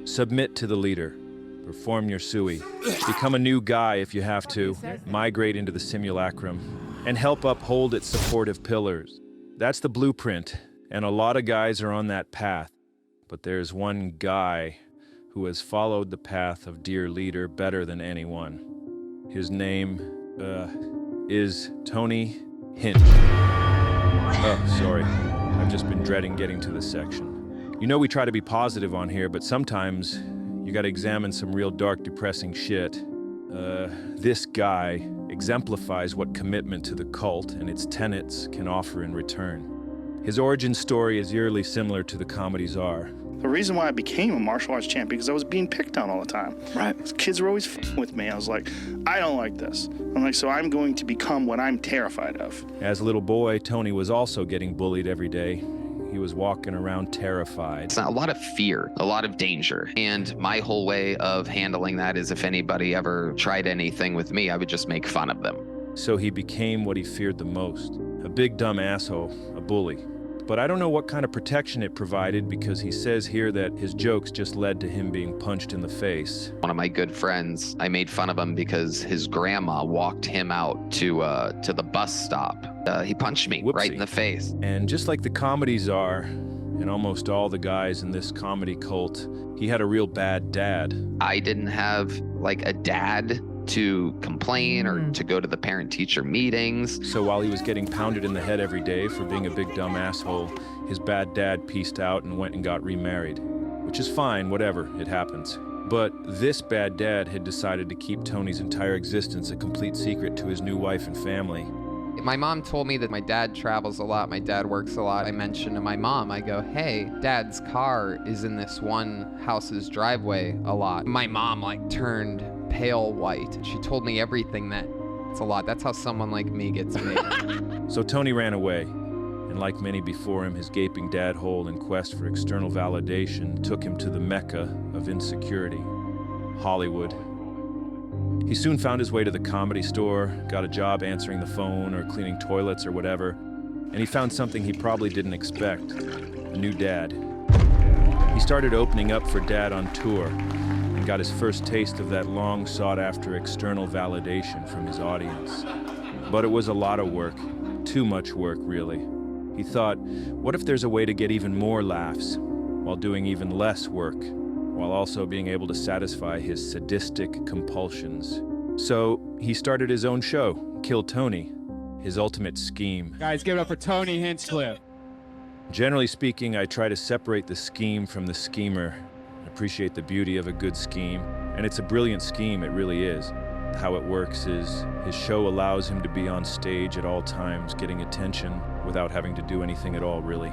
Submit to the leader. Perform your sui. Become a new guy if you have to. Migrate into the simulacrum. And help uphold its supportive pillars. That's the blueprint, and a lot of guys are on that path. But there's one guy who has followed the path of Dear Leader better than anyone. His name, is Tony Hinch. Oh, sorry. I've just been dreading getting to this section. You know we try to be positive on here, but sometimes you gotta examine some real dark, depressing shit. This guy exemplifies what commitment to the cult and its tenets can offer in return. His origin story is eerily similar to the comedy's are. The reason why I became a martial arts champion because I was being picked on all the time. Right. These kids were always f***ing with me. I was like, I don't like this. I'm like, so I'm going to become what I'm terrified of. As a little boy, Tony was also getting bullied every day. He was walking around terrified. It's a lot of fear, a lot of danger. And my whole way of handling that is if anybody ever tried anything with me, I would just make fun of them. So he became what he feared the most. A big dumb asshole, a bully. But I don't know what kind of protection it provided because he says here that his jokes just led to him being punched in the face. One of my good friends, I made fun of him because his grandma walked him out to the bus stop. He punched me right in the face. And just like the comedies are, and almost all the guys in this comedy cult, he had a real bad dad. I didn't have like a dad to complain or to go to the parent-teacher meetings. So while he was getting pounded in the head every day for being a big dumb asshole, his bad dad pieced out and went and got remarried. Which is fine, whatever, it happens. But this bad dad had decided to keep Tony's entire existence a complete secret to his new wife and family. My mom told me that my dad travels a lot, my dad works a lot. I mentioned to my mom, I go, hey, Dad's car is in this one house's driveway a lot. My mom like turned pale white. She told me everything that it's a lot. That's how someone like me gets made. So Tony ran away, and like many before him, his gaping dad hole in quest for external validation took him to the mecca of insecurity, Hollywood. He soon found his way to the Comedy Store, got a job answering the phone or cleaning toilets or whatever, and he found something he probably didn't expect, a new dad. He started opening up for Dad on tour, and and got his first taste of that long sought-after external validation from his audience. But it was a lot of work, too much work, really. He thought, what if there's a way to get even more laughs while doing even less work, while also being able to satisfy his sadistic compulsions? So he started his own show, Kill Tony, his ultimate scheme. Guys, give it up for Tony Hinchcliffe. Generally speaking, I try to separate the scheme from the schemer. I appreciate the beauty of a good scheme, and it's a brilliant scheme, it really is. How it works is his show allows him to be on stage at all times, getting attention without having to do anything at all, really.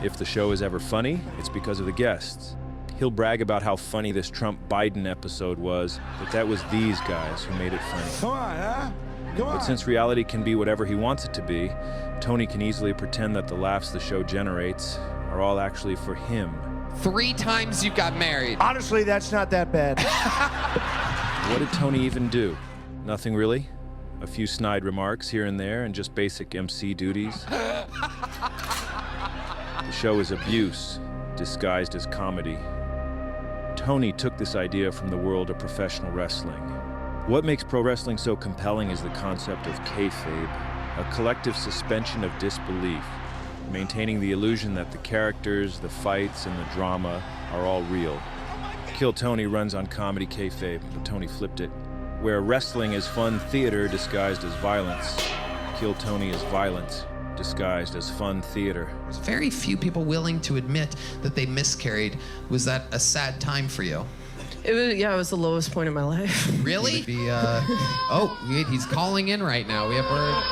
If the show is ever funny, it's because of the guests. He'll brag about how funny this Trump-Biden episode was, but that was these guys who made it funny. Come on, huh? Come on. But since reality can be whatever he wants it to be, Tony can easily pretend that the laughs the show generates are all actually for him. 3 times you got married. Honestly, that's not that bad. What did Tony even do? Nothing really. A few snide remarks here and there and just basic MC duties. The show is abuse, disguised as comedy. Tony took this idea from the world of professional wrestling. What makes pro wrestling so compelling is the concept of kayfabe, a collective suspension of disbelief, maintaining the illusion that the characters, the fights, and the drama are all real. Kill Tony runs on comedy kayfabe, but Tony flipped it. Where wrestling is fun theater disguised as violence, Kill Tony is violence disguised as fun theater. There's very few people willing to admit that they miscarried. Was that a sad time for you? It was the lowest point in my life. Really? He's calling in right now. We have word.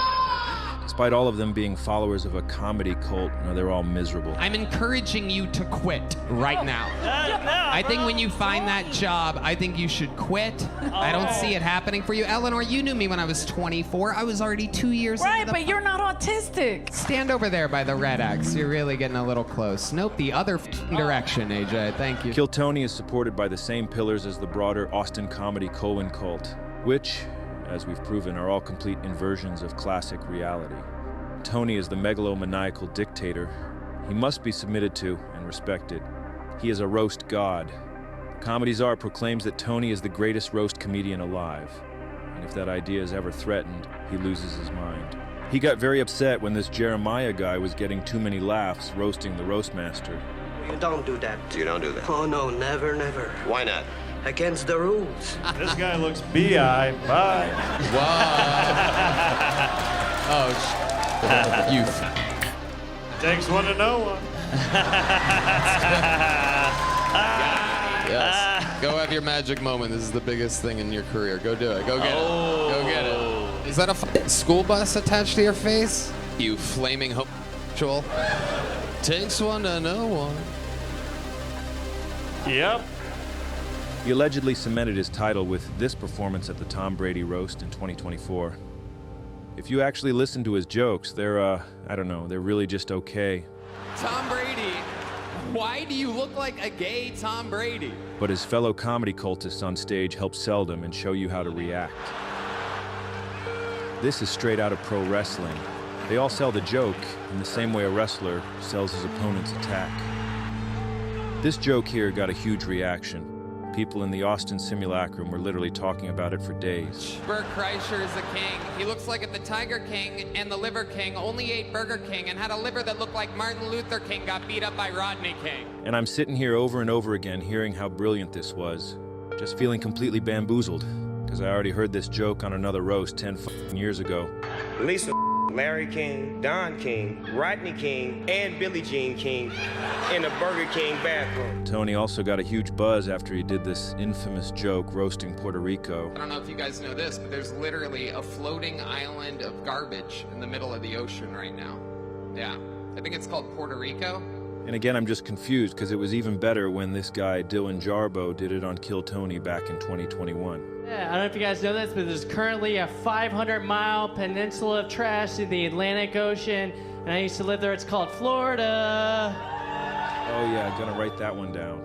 Despite all of them being followers of a comedy cult, they're all miserable. I'm encouraging you to quit right now. I think when you find that job, I think you should quit. I don't see it happening for you. Eleanor, you knew me when I was 24. I was already 2 years Right, into but you're not autistic. Stand over there by the red X. You're really getting a little close. Nope, the other direction, AJ. Thank you. Kill Tony is supported by the same pillars as the broader Austin comedy Cohen cult, which, as we've proven, are all complete inversions of classic reality. Tony is the megalomaniacal dictator. He must be submitted to and respected. He is a roast god. Comedy Czar proclaims that Tony is the greatest roast comedian alive. And if that idea is ever threatened, he loses his mind. He got very upset when this Jeremiah guy was getting too many laughs roasting the roastmaster. You don't do that. You don't do that? Oh, no, never, never. Why not? Against the rules. This guy looks B.I. Bye. Oh, youth. Takes one to know one. Yes. Go have your magic moment. This is the biggest thing in your career. Go do it. Go get it. Go get it. Is that a school bus attached to your face? You flaming homosexual. Takes one to know one. Yep. He allegedly cemented his title with this performance at the Tom Brady roast in 2024. If you actually listen to his jokes, they're really just okay. Tom Brady. Why do you look like a gay Tom Brady? But his fellow comedy cultists on stage help sell them and show you how to react. This is straight out of pro wrestling. They all sell the joke in the same way a wrestler sells his opponent's attack. This joke here got a huge reaction. People in the Austin simulacrum were literally talking about it for days. Bert Kreischer is a king. He looks like if the Tiger King and the Liver King only ate Burger King and had a liver that looked like Martin Luther King got beat up by Rodney King. And I'm sitting here over and over again hearing how brilliant this was. Just feeling completely bamboozled, because I already heard this joke on another roast 10 years ago. Lisa, Larry King, Don King, Rodney King, and Billie Jean King in the Burger King bathroom. Tony also got a huge buzz after he did this infamous joke roasting Puerto Rico. I don't know if you guys know this, but there's literally a floating island of garbage in the middle of the ocean right now. Yeah, I think it's called Puerto Rico. And again, I'm just confused because it was even better when this guy, Dylan Jarboe, did it on Kill Tony back in 2021. Yeah, I don't know if you guys know this, but there's currently a 500-mile peninsula of trash in the Atlantic Ocean, and I used to live there. It's called Florida. Oh yeah, I'm gonna write that one down.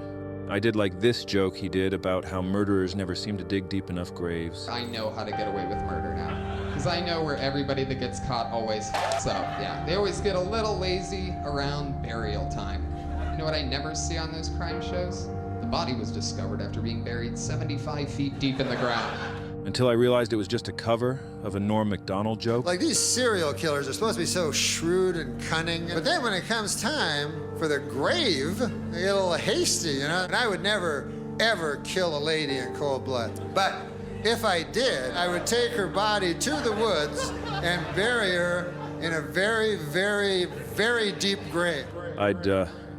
I did like this joke he did about how murderers never seem to dig deep enough graves. I know how to get away with murder now. Because I know where everybody that gets caught always f***s up. Yeah, they always get a little lazy around burial time. You know what I never see on those crime shows? The body was discovered after being buried 75 feet deep in the ground. Until I realized it was just a cover of a Norm Macdonald joke. Like, these serial killers are supposed to be so shrewd and cunning, but then when it comes time for their grave, they get a little hasty, you know? And I would never, ever kill a lady in cold blood. But if I did, I would take her body to the woods and bury her in a very, very, very deep grave. I'd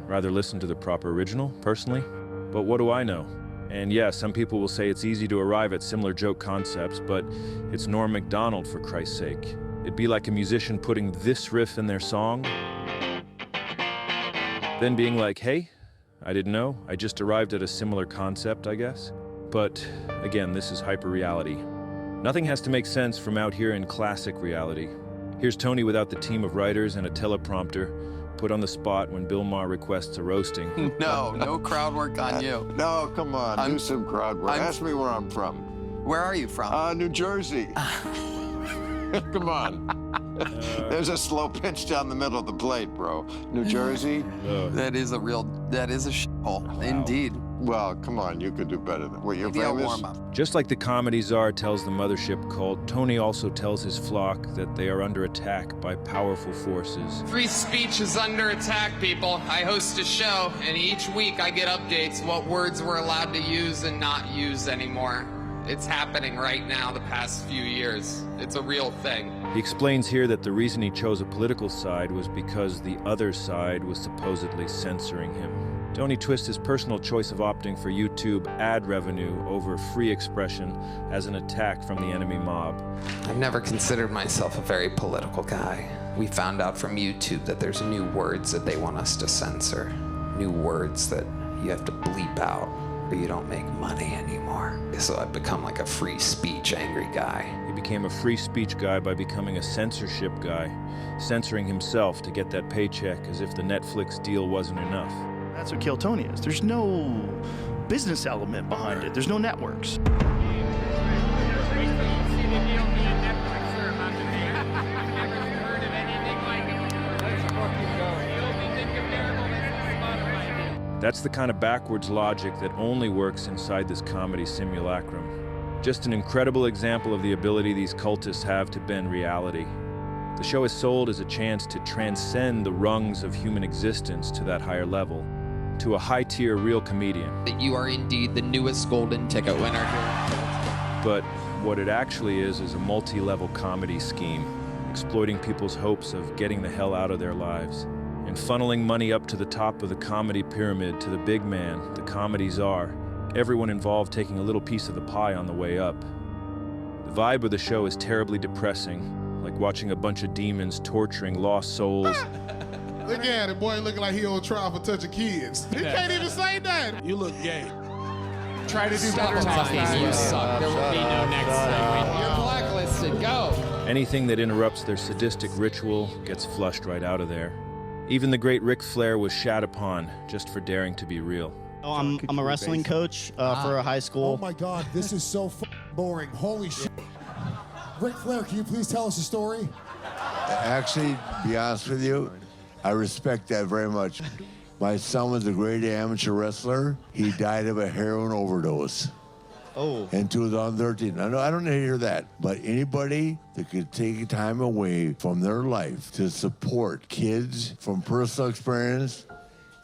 rather listen to the proper original, personally. But what do I know? And yeah, some people will say it's easy to arrive at similar joke concepts, but it's Norm Macdonald, for Christ's sake. It'd be like a musician putting this riff in their song, then being like, hey, I didn't know. I just arrived at a similar concept, I guess. But again, this is hyper-reality. Nothing has to make sense from out here in classic reality. Here's Tony without the team of writers and a teleprompter, put on the spot when Bill Maher requests a roasting. No crowd work on you. No, come on, do some crowd work. Ask me where I'm from. Where are you from? New Jersey. Come on. There's a slow pitch down the middle of the plate, bro. New Jersey. That is a shithole. Wow. Indeed. Well, come on, you could do better than what you're famous. Warm up. Just like the comedy czar tells the mothership cult, Tony also tells his flock that they are under attack by powerful forces. Free speech is under attack, people. I host a show, and each week I get updates what words we're allowed to use and not use anymore. It's happening right now the past few years. It's a real thing. He explains here that the reason he chose a political side was because the other side was supposedly censoring him. Tony twists his personal choice of opting for YouTube ad revenue over free expression as an attack from the enemy mob. I've never considered myself a very political guy. We found out from YouTube that there's new words that they want us to censor. New words that you have to bleep out or you don't make money anymore. So I've become like a free speech angry guy. He became a free speech guy by becoming a censorship guy, censoring himself to get that paycheck as if the Netflix deal wasn't enough. That's what Kill Tony is. There's no business element behind it. There's no networks. That's the kind of backwards logic that only works inside this comedy simulacrum. Just an incredible example of the ability these cultists have to bend reality. The show is sold as a chance to transcend the rungs of human existence to that higher level, to a high-tier real comedian. That you are indeed the newest golden ticket winner. But what it actually is a multi-level comedy scheme, exploiting people's hopes of getting the hell out of their lives, and funneling money up to the top of the comedy pyramid to the big man, the comedy czar, everyone involved taking a little piece of the pie on the way up. The vibe of the show is terribly depressing, like watching a bunch of demons torturing lost souls. Look at it, boy, looking like he on trial for touching kids. He can't even say that. You look gay. Try to do better next time. You suck. There will be no next segment. You're blacklisted. Go. Anything that interrupts their sadistic ritual gets flushed right out of there. Even the great Ric Flair was shat upon just for daring to be real. Oh, I'm a wrestling coach for a high school. Oh my God, this is so boring. Holy shit. Ric Flair, can you please tell us a story? Actually, to be honest with you, I respect that very much. My son was a great amateur wrestler. He died of a heroin overdose. Oh. In 2013. I don't need to hear that. But anybody that could take time away from their life to support kids from personal experience,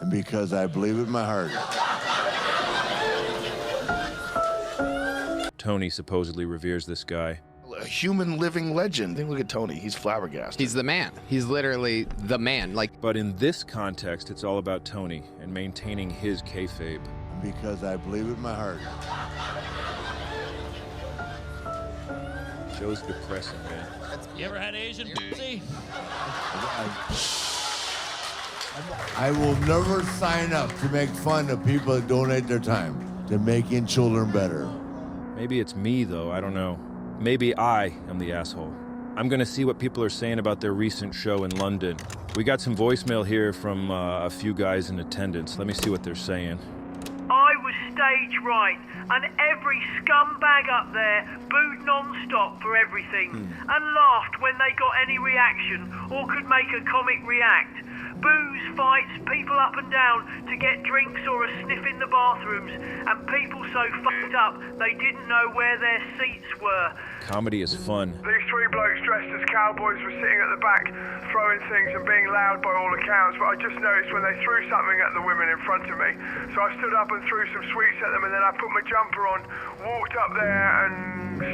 and because I believe it in my heart. Tony supposedly reveres this guy. A human living legend. Look at Tony. He's flabbergasted. He's the man. He's literally the man. But in this context, it's all about Tony and maintaining his kayfabe. Because I believe it in my heart. Show's depressing, man. You ever had Asian pussy? I will never sign up to make fun of people that donate their time to making children better. Maybe it's me, though. I don't know. Maybe I am the asshole. I'm going to see what people are saying about their recent show in London. We got some voicemail here from a few guys in attendance. Let me see what they're saying. I was stage right, and every scumbag up there booed non-stop for everything, and laughed when they got any reaction or could make a comic react. booze fights, people up and down to get drinks or a sniff in the bathrooms, and people so fucked up they didn't know where their seats were. Comedy is fun. These three blokes dressed as cowboys were sitting at the back, throwing things and being loud by all accounts, but I just noticed when they threw something at the women in front of me. So I stood up and threw some sweets at them, and then I put my jumper on, walked up there and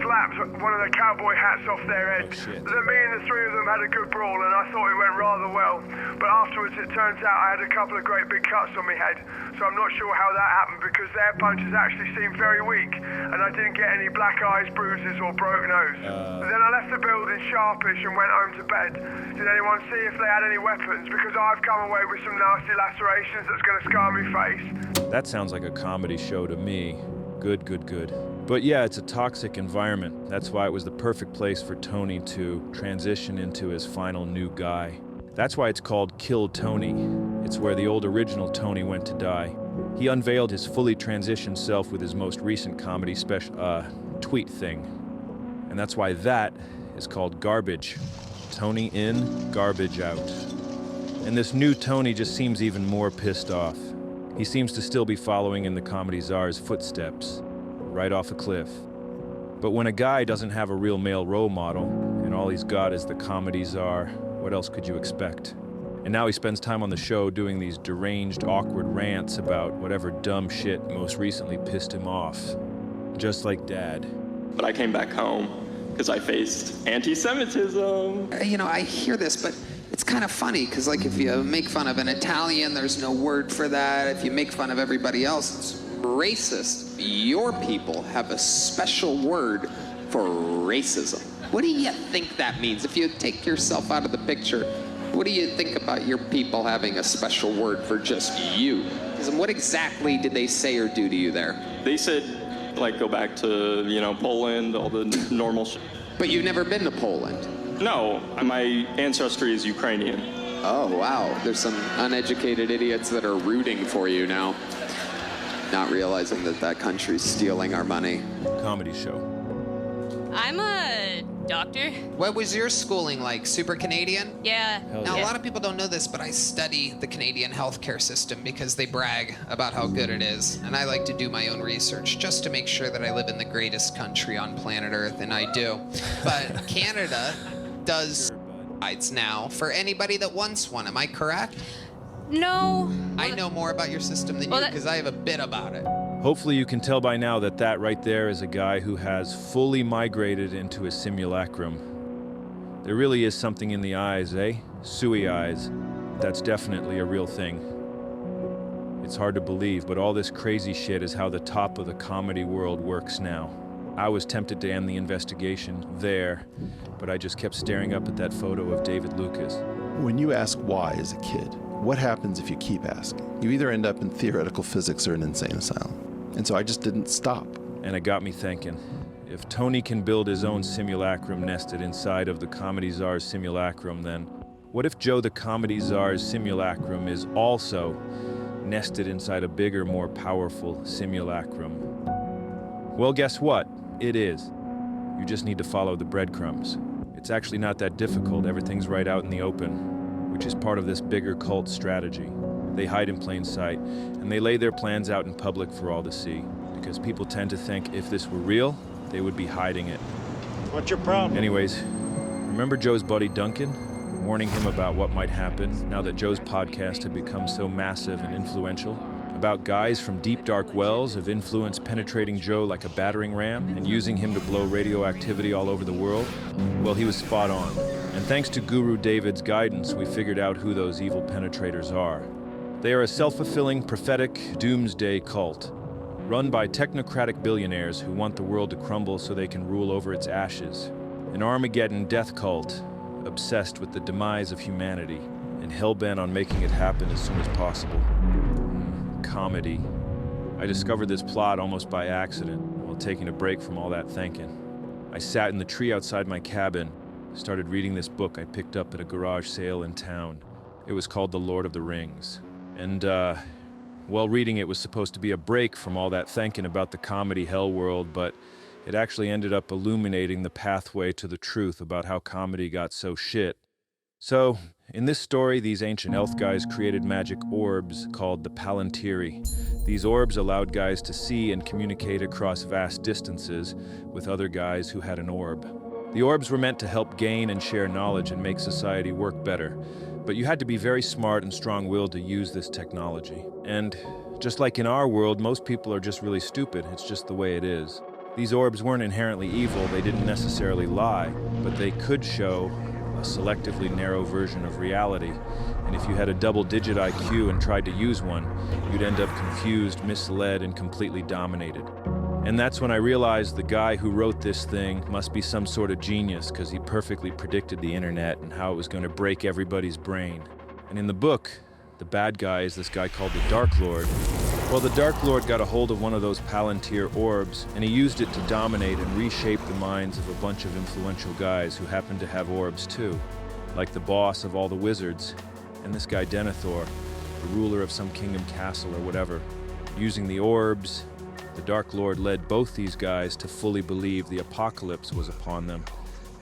slapped one of the cowboy hats off their head. Then me and the three of them had a good brawl, and I thought it went rather well. But afterwards it turns out I had a couple of great big cuts on my head, so I'm not sure how that happened because their punches actually seemed very weak, and I didn't get any black eyes, bruises or broke nose. Then I left the building sharpish and went home to bed. Did anyone see if they had any weapons? Because I've come away with some nasty lacerations that's going to scar me face. That sounds like a comedy show to me. Good, good, good. But yeah, it's a toxic environment. That's why it was the perfect place for Tony to transition into his final new guy. That's why it's called Kill Tony. It's where the old original Tony went to die. He unveiled his fully transitioned self with his most recent comedy tweet thing. And that's why that is called Garbage. Tony in, garbage out. And this new Tony just seems even more pissed off. He seems to still be following in the comedy czar's footsteps, right off a cliff. But when a guy doesn't have a real male role model, and all he's got is the comedy czar, what else could you expect? And now he spends time on the show doing these deranged, awkward rants about whatever dumb shit most recently pissed him off. Just like Dad. But I came back home because I faced anti-Semitism. You know, I hear this, but it's kind of funny because, like, if you make fun of an Italian, there's no word for that. If you make fun of everybody else, it's racist. Your people have a special word for racism. What do you think that means? If you take yourself out of the picture, what do you think about your people having a special word for just you? And what exactly did they say or do to you there? They said, like, go back to, you know, Poland, all the normal shit. But you've never been to Poland? No, my ancestry is Ukrainian. Oh, wow. There's some uneducated idiots that are rooting for you now, not realizing that that country's stealing our money. Comedy show. I'm a doctor. What was your schooling like? Super Canadian? Yeah. Now, a lot of people don't know this, but I study the Canadian healthcare system because they brag about how good it is. And I like to do my own research just to make sure that I live in the greatest country on planet Earth, and I do. But Canada does rides now for anybody that wants one. Am I correct? No. I know more about your system than you because I have a bit about it. Hopefully you can tell by now that that right there is a guy who has fully migrated into a simulacrum. There really is something in the eyes, eh? Suey eyes. That's definitely a real thing. It's hard to believe, but all this crazy shit is how the top of the comedy world works now. I was tempted to end the investigation there, but I just kept staring up at that photo of David Lucas. When you ask why as a kid, what happens if you keep asking? You either end up in theoretical physics or an insane asylum. And so I just didn't stop. And it got me thinking, if Tony can build his own simulacrum nested inside of the Comedy Czar's simulacrum, then what if Joe the Comedy Czar's simulacrum is also nested inside a bigger, more powerful simulacrum? Well, guess what? It is. You just need to follow the breadcrumbs. It's actually not that difficult. Everything's right out in the open, which is part of this bigger cult strategy. They hide in plain sight, and they lay their plans out in public for all to see, because people tend to think if this were real, they would be hiding it. What's your problem? Anyways, remember Joe's buddy Duncan? Warning him about what might happen now that Joe's podcast had become so massive and influential? About guys from deep dark wells of influence penetrating Joe like a battering ram and using him to blow radioactivity all over the world? Well, he was spot on. And thanks to Guru David's guidance, we figured out who those evil penetrators are. They are a self-fulfilling, prophetic, doomsday cult, run by technocratic billionaires who want the world to crumble so they can rule over its ashes. An Armageddon death cult, obsessed with the demise of humanity, and hell-bent on making it happen as soon as possible. Comedy. I discovered this plot almost by accident while taking a break from all that thinking. I sat in the tree outside my cabin, started reading this book I picked up at a garage sale in town. It was called The Lord of the Rings. And, while reading it was supposed to be a break from all that thinking about the comedy hell world, but it actually ended up illuminating the pathway to the truth about how comedy got so shit So, in this story, these ancient elf guys created magic orbs called the Palantiri. These orbs allowed guys to see and communicate across vast distances with other guys who had an orb. The orbs were meant to help gain and share knowledge and make society work better, but you had to be very smart and strong-willed to use this technology. And just like in our world, most people are just really stupid. It's just the way it is. These orbs weren't inherently evil, they didn't necessarily lie, but they could show a selectively narrow version of reality. And if you had a double-digit IQ and tried to use one, you'd end up confused, misled, and completely dominated. And that's when I realized the guy who wrote this thing must be some sort of genius, because he perfectly predicted the internet and how it was going to break everybody's brain. And in the book, the bad guy is this guy called the Dark Lord. Well, the Dark Lord got a hold of one of those Palantir orbs, and he used it to dominate and reshape the minds of a bunch of influential guys who happened to have orbs too, like the boss of all the wizards, and this guy Denethor, the ruler of some kingdom castle or whatever. Using the orbs, the Dark Lord led both these guys to fully believe the apocalypse was upon them,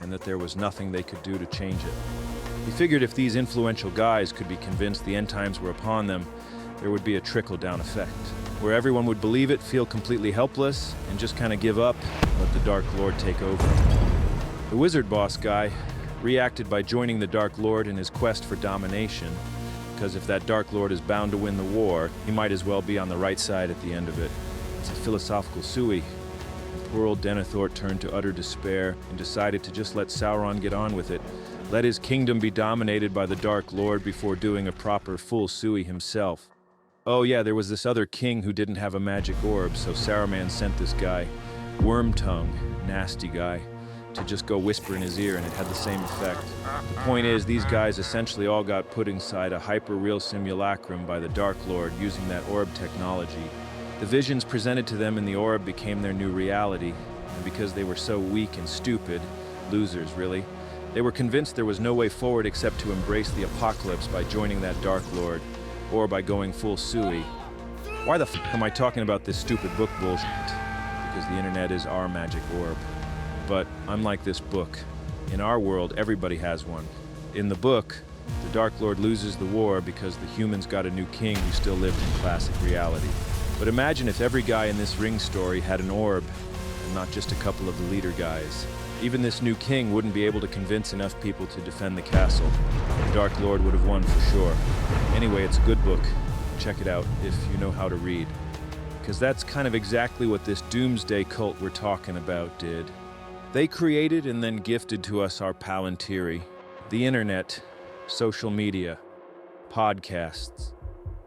and that there was nothing they could do to change it. He figured if these influential guys could be convinced the end times were upon them, there would be a trickle-down effect, where everyone would believe it, feel completely helpless, and just kind of give up and let the Dark Lord take over. The wizard boss guy reacted by joining the Dark Lord in his quest for domination, because if that Dark Lord is bound to win the war, he might as well be on the right side at the end of it. It's a philosophical suey. And poor old Denethor turned to utter despair and decided to just let Sauron get on with it, let his kingdom be dominated by the Dark Lord before doing a proper full suey himself. Oh yeah, there was this other king who didn't have a magic orb, so Saruman sent this guy, Wormtongue, nasty guy, to just go whisper in his ear, and it had the same effect. The point is, these guys essentially all got put inside a hyper-real simulacrum by the Dark Lord using that orb technology. The visions presented to them in the orb became their new reality, and because they were so weak and stupid, losers really, they were convinced there was no way forward except to embrace the apocalypse by joining that Dark Lord, or by going full suey. Why the f*** am I talking about this stupid book bullshit? Because the internet is our magic orb. But unlike this book, in our world everybody has one. In the book, the Dark Lord loses the war because the humans got a new king who still lived in classic reality. But imagine if every guy in this Ring story had an orb, and not just a couple of the leader guys. Even this new king wouldn't be able to convince enough people to defend the castle. The Dark Lord would have won for sure. Anyway, it's a good book. Check it out if you know how to read. Because that's kind of exactly what this doomsday cult we're talking about did. They created and then gifted to us our Palantiri, the internet, social media, podcasts.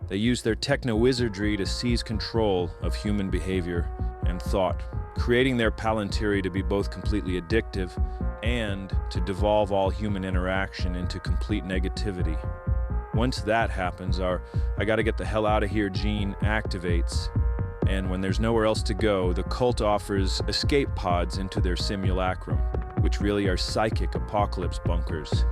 They used their techno-wizardry to seize control of human behavior and thought, creating their Palantiri to be both completely addictive and to devolve all human interaction into complete negativity. Once that happens, our I gotta get the hell out of here gene activates, and when there's nowhere else to go, the cult offers escape pods into their simulacrum, which really are psychic apocalypse bunkers.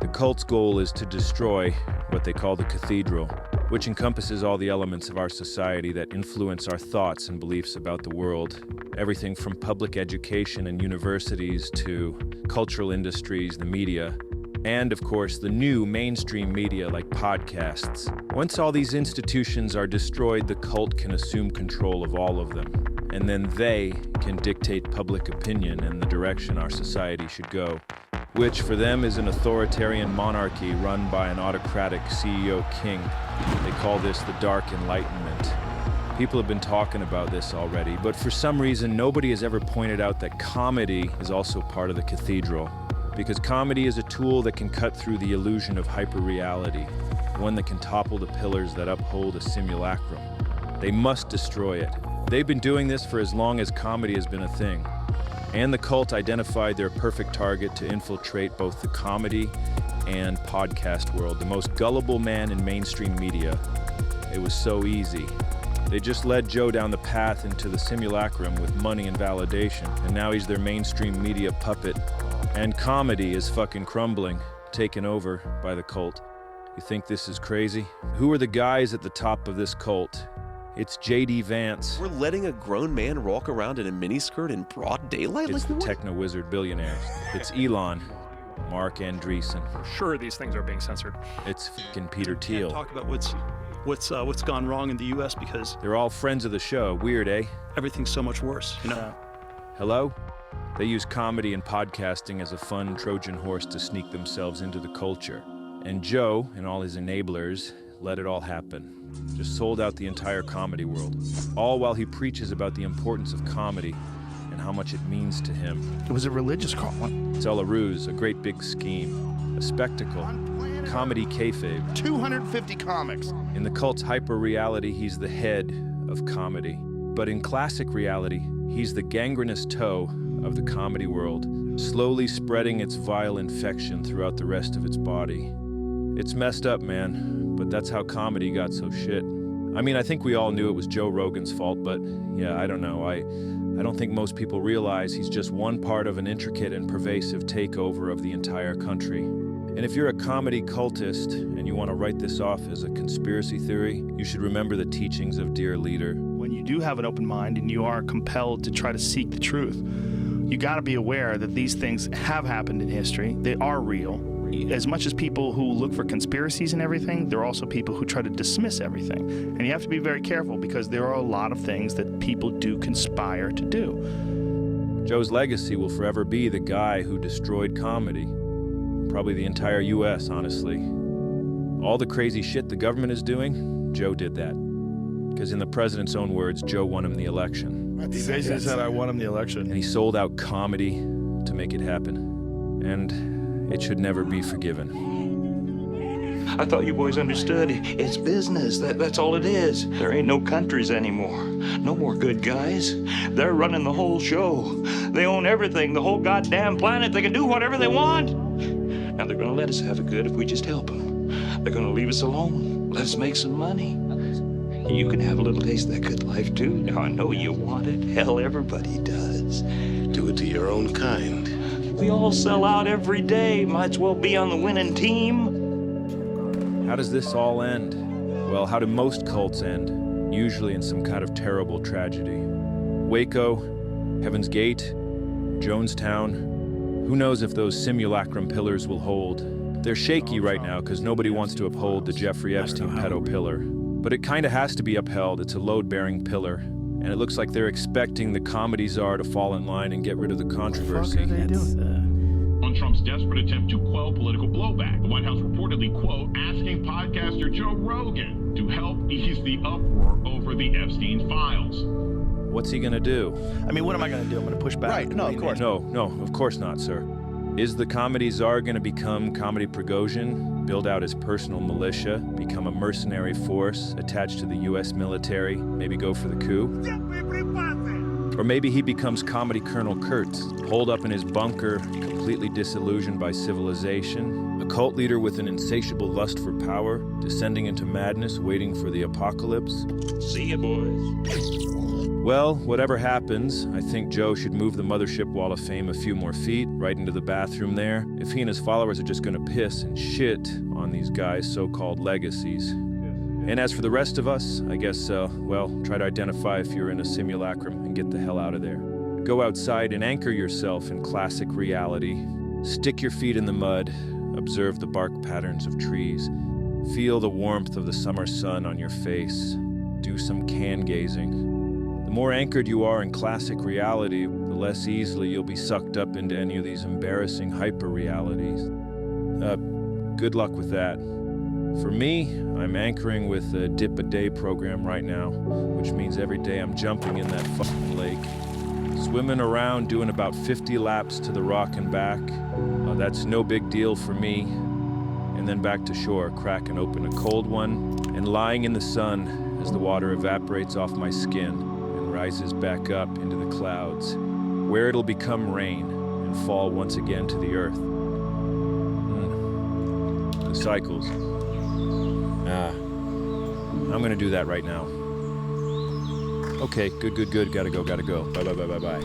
The cult's goal is to destroy what they call the cathedral, which encompasses all the elements of our society that influence our thoughts and beliefs about the world. Everything from public education and universities to cultural industries, the media, and of course the new mainstream media like podcasts. Once all these institutions are destroyed, the cult can assume control of all of them. And then they can dictate public opinion and the direction our society should go, which for them is an authoritarian monarchy run by an autocratic CEO king. They call this the Dark Enlightenment. People have been talking about this already, but for some reason nobody has ever pointed out that comedy is also part of the cathedral. Because comedy is a tool that can cut through the illusion of hyperreality, one that can topple the pillars that uphold a simulacrum. They must destroy it. They've been doing this for as long as comedy has been a thing. And the cult identified their perfect target to infiltrate both the comedy and podcast world, the most gullible man in mainstream media. It was so easy. They just led Joe down the path into the simulacrum with money and validation, and now he's their mainstream media puppet. And comedy is fucking crumbling, taken over by the cult. You think this is crazy? Who are the guys at the top of this cult? It's J.D. Vance. We're letting a grown man walk around in a miniskirt in broad daylight? It's the techno-wizard billionaires. It's Elon. Mark Andreessen. Sure, these things are being censored. It's fucking Peter Thiel. Talk about what's gone wrong in the U.S. because They're all friends of the show. Weird, eh? everything's so much worse. You know. Hello? They use comedy and podcasting as a fun Trojan horse to sneak themselves into the culture. And Joe and all his enablers let it all happen. Just sold out the entire comedy world. All while he preaches about the importance of comedy and how much it means to him. It was a religious calling. It's all a ruse, a great big scheme, a spectacle, comedy kayfabe. 250 comics. In the cult's hyper-reality, he's the head of comedy. But in classic reality, he's the gangrenous toe of the comedy world, slowly spreading its vile infection throughout the rest of its body. It's messed up, man, but that's how comedy got so shit. I mean, I think we all knew it was Joe Rogan's fault, but yeah, I don't know. I don't think most people realize he's just one part of an intricate and pervasive takeover of the entire country. And if you're a comedy cultist and you want to write this off as a conspiracy theory, you should remember the teachings of Dear Leader. When you do have an open mind and you are compelled to try to seek the truth, you got to be aware that these things have happened in history. They are real. As much as people who look for conspiracies and everything, there are also people who try to dismiss everything. And you have to be very careful because there are a lot of things that people do conspire to do. Joe's legacy will forever be the guy who destroyed comedy. Probably the entire U.S., honestly. All the crazy shit the government is doing, Joe did that. Because in the president's own words, Joe won him the election. He basically said, I won him the election. And he sold out comedy to make it happen. And it should never be forgiven. I thought you boys understood. It's business. That's all it is. There ain't no countries anymore. No more good guys. They're running the whole show. They own everything, the whole goddamn planet. They can do whatever they want. Now they're gonna let us have it good if we just help them. They're gonna leave us alone. Let us make some money. You can have a little taste of that good life too. Now I know you want it. Hell, everybody does. Do it to your own kind. We all sell out every day. Might as well be on the winning team. How does this all end? Well, how do most cults end? Usually in some kind of terrible tragedy. Waco, Heaven's Gate, Jonestown. Who knows if those simulacrum pillars will hold? They're shaky right now because nobody wants to uphold the Jeffrey Epstein pedo pillar. But it kind of has to be upheld. It's a load-bearing pillar. And it looks like they're expecting the comedy czar to fall in line and get rid of the controversy. On Trump's desperate attempt to quell political blowback, the White House reportedly, quote, asking podcaster Joe Rogan to help ease the uproar over the Epstein files. What's he gonna do? I mean, what am I gonna do? I'm gonna push back? Right, no, of course. No, of course not, sir. Is the comedy czar gonna become Comedy Prigozhin, build out his personal militia, become a mercenary force attached to the U.S. military, maybe go for the coup? Or maybe he becomes Comedy Colonel Kurtz, holed up in his bunker, completely disillusioned by civilization, a cult leader with an insatiable lust for power, descending into madness, waiting for the apocalypse. See ya, boys. Well, whatever happens, I think Joe should move the Mothership Wall of Fame a few more feet, right into the bathroom there, if he and his followers are just gonna piss and shit on these guys' so-called legacies. And as for the rest of us, I guess, well, try to identify if you're in a simulacrum and get the hell out of there. Go outside and anchor yourself in classic reality. Stick your feet in the mud, observe the bark patterns of trees, feel the warmth of the summer sun on your face, do some can gazing. The more anchored you are in classic reality, the less easily you'll be sucked up into any of these embarrassing hyper-realities. Good luck with that. For me, I'm anchoring with a dip-a-day program right now, which means every day I'm jumping in that fucking lake. Swimming around, doing about 50 laps to the rock and back. That's no big deal for me. And then back to shore, cracking open a cold one, and lying in the sun as the water evaporates off my skin and rises back up into the clouds, where it'll become rain and fall once again to the earth. The cycles. I'm gonna do that right now. Okay, good. Gotta go. Bye.